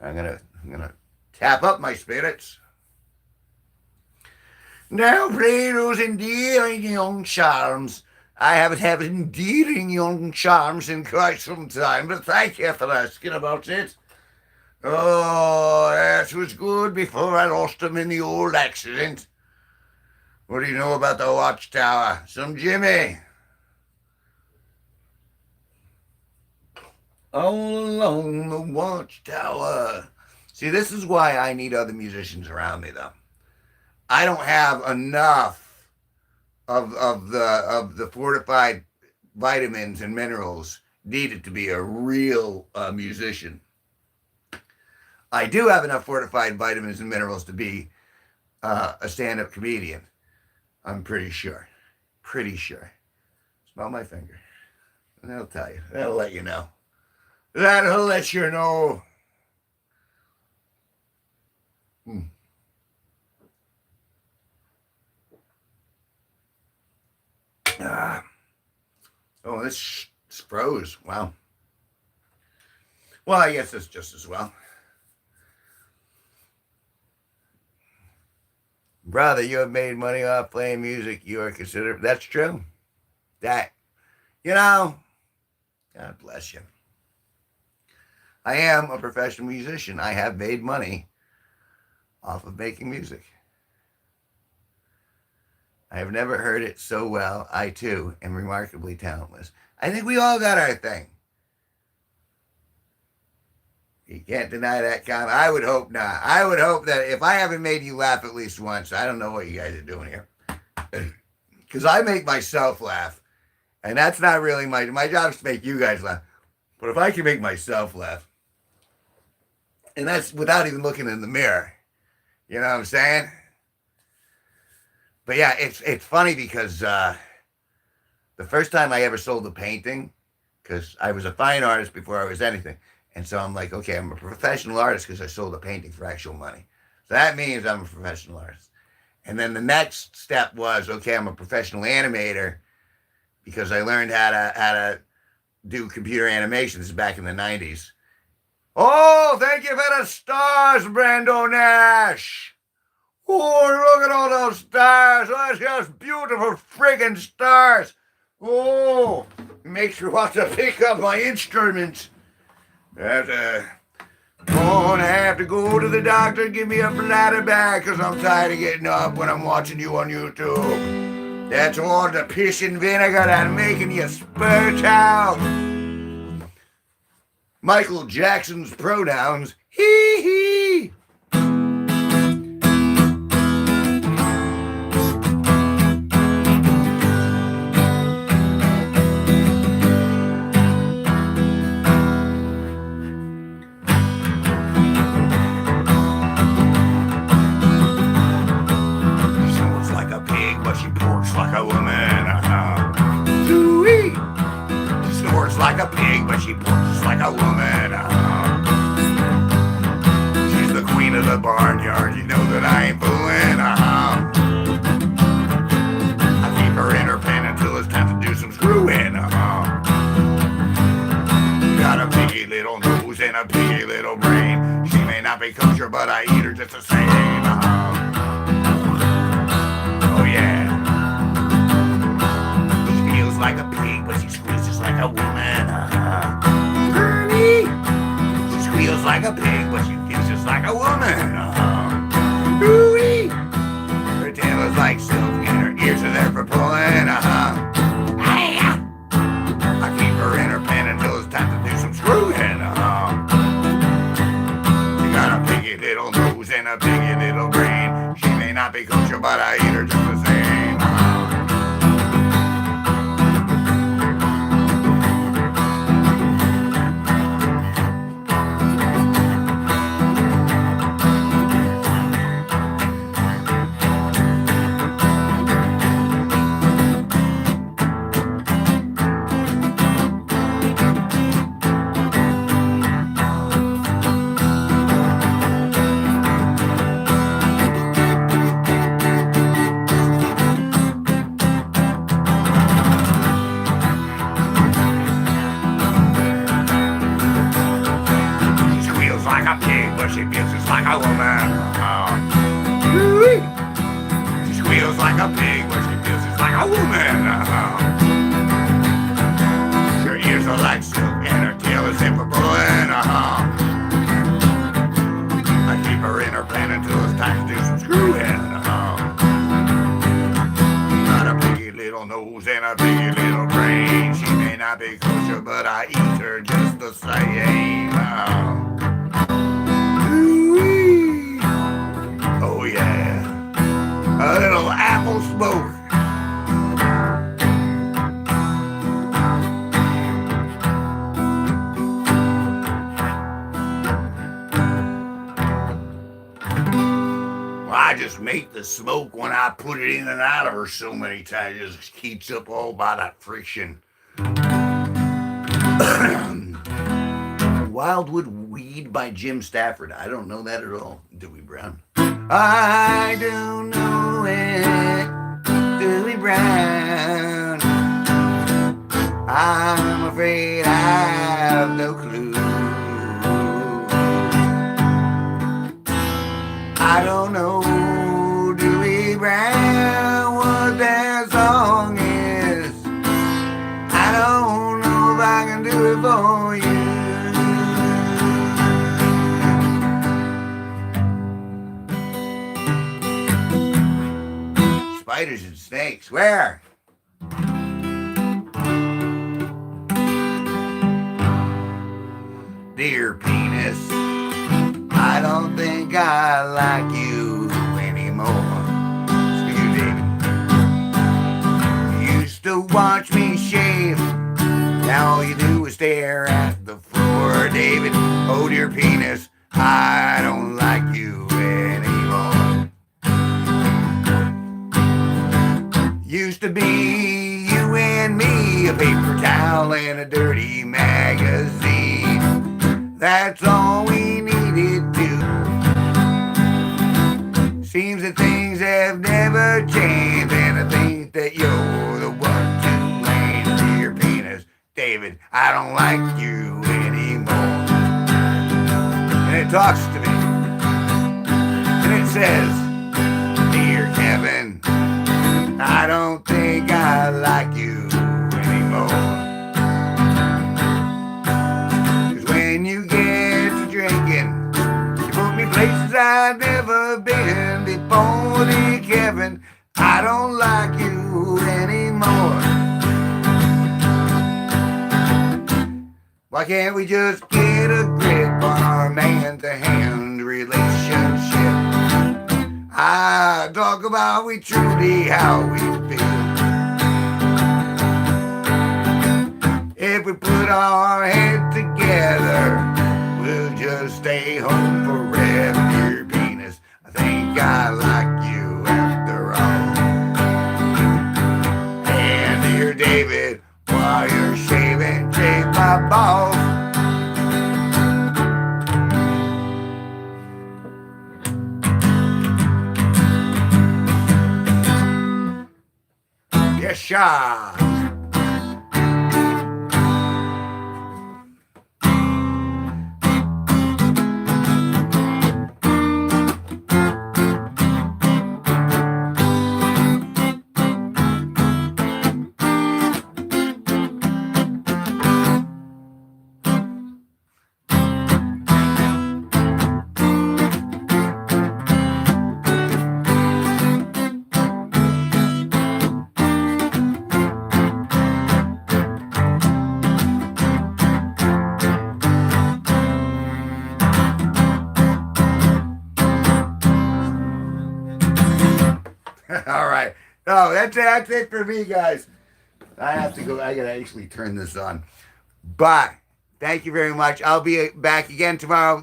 I'm gonna tap up my spirits. Now play those endearing young charms. I haven't had endearing young charms in quite some time, but thank you for asking about it. Oh, that was good before I lost them in the old accident. What do you know about the watchtower? Some Jimmy. All along the watchtower. See, this is why I need other musicians around me, though. I don't have enough of the fortified vitamins and minerals needed to be a real musician. I do have enough fortified vitamins and minerals to be a stand-up comedian. I'm pretty sure. Pretty sure. Smell my finger. And that'll tell you. That'll let you know. That'll let you know. Oh, this froze. Wow. Well, I guess it's just as well. Brother, you have made money off playing music. You are considered. That's true. That, God bless you. I am a professional musician. I have made money off of making music. I have never heard it so well. I, too, am remarkably talentless. I think we all got our thing. You can't deny that comment. I would hope not. I would hope that if I haven't made you laugh at least once, I don't know what you guys are doing here. Because I make myself laugh. And that's not really my job is to make you guys laugh. But if I can make myself laugh, and that's without even looking in the mirror, you know what I'm saying? But yeah, it's funny because the first time I ever sold a painting, because I was a fine artist before I was anything. And so I'm like, okay, I'm a professional artist because I sold a painting for actual money. So that means I'm a professional artist. And then the next step was, okay, I'm a professional animator because I learned how to do computer animation. This is back in the 90s. Oh, thank you for the stars, Brando Nash. Oh, look at all those stars. Oh, that's just beautiful friggin' stars. Oh, it makes me want to pick up my instruments. Gonna have to go to the doctor and give me a bladder bag because I'm tired of getting up when I'm watching you on YouTube. That's all the piss and vinegar that I'm making you spurt out. Michael Jackson's pronouns. Hee hee. Like a woman, Ooh-wee. She snorts like a pig, but she porks like a woman, She's the queen of the barnyard, you know that I ain't fooling, I keep her in her pen until it's time to do some screwing, Got a piggy little nose and a piggy little brain. She may not be kosher, but I eat her just the same, Oh yeah. Like a pig, but she squeezes like a woman. Bernie! She squeals like a pig, but she feels just like a woman. Ooh-wee! Her tail is like silk, and her ears are there for pulling. I keep her in her pen until it's time to do some screwing. She got a piggy little nose and a piggy little brain. She may not be kosher, but I eat her just the same. but she feels just like a woman. She squeals like a pig, but she feels just like a woman. Her ears are like silk, and her tail is in for pulling. I keep her in her plan until it's time to do some screwing. Got a big little nose and a big little brain. She may not be kosher, but I eat her just the same. Ooh-wee. Oh yeah, a little apple smoke. I just make the smoke when I put it in and out of her so many times. It just keeps up all by that friction. Wildwood Weed by Jim Stafford. I don't know that at all. Dewey Brown. I don't know it. Dewey Brown. I'm afraid I have no clue. I don't know, Dewey Brown, what that song is. I don't know if I can do it for you. Spiders and snakes, where? Dear penis, I don't think I like you anymore. Excuse me. You used to watch me shave. Now all you do is stare at the floor, David. Oh dear penis, I don't like you anymore. Used to be you and me, a paper towel and a dirty magazine. That's all we needed to. Seems that things have never changed, and I think that you're the one to blame. Dear penis, David, I don't like you anymore. And it talks to me, and it says, Dear Kevin, I don't think I like you anymore. When you get to drinking, you put me places I've never been before. Dear Kevin, I don't like you anymore. Why can't we just get a grip on our man-to-hand relationship? I talk about we truly how we feel. If we put our head together, we'll just stay home forever. Dear penis, I think I like you after all. And dear David, while you're shaving, shave my balls. Yes, sir. All right. No, that's it for me, guys. I have to go. I got to actually turn this on. But thank you very much. I'll be back again tomorrow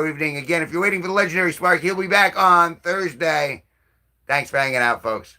evening. Again, if you're waiting for the Legendary Sparky, he'll be back on Thursday. Thanks for hanging out, folks.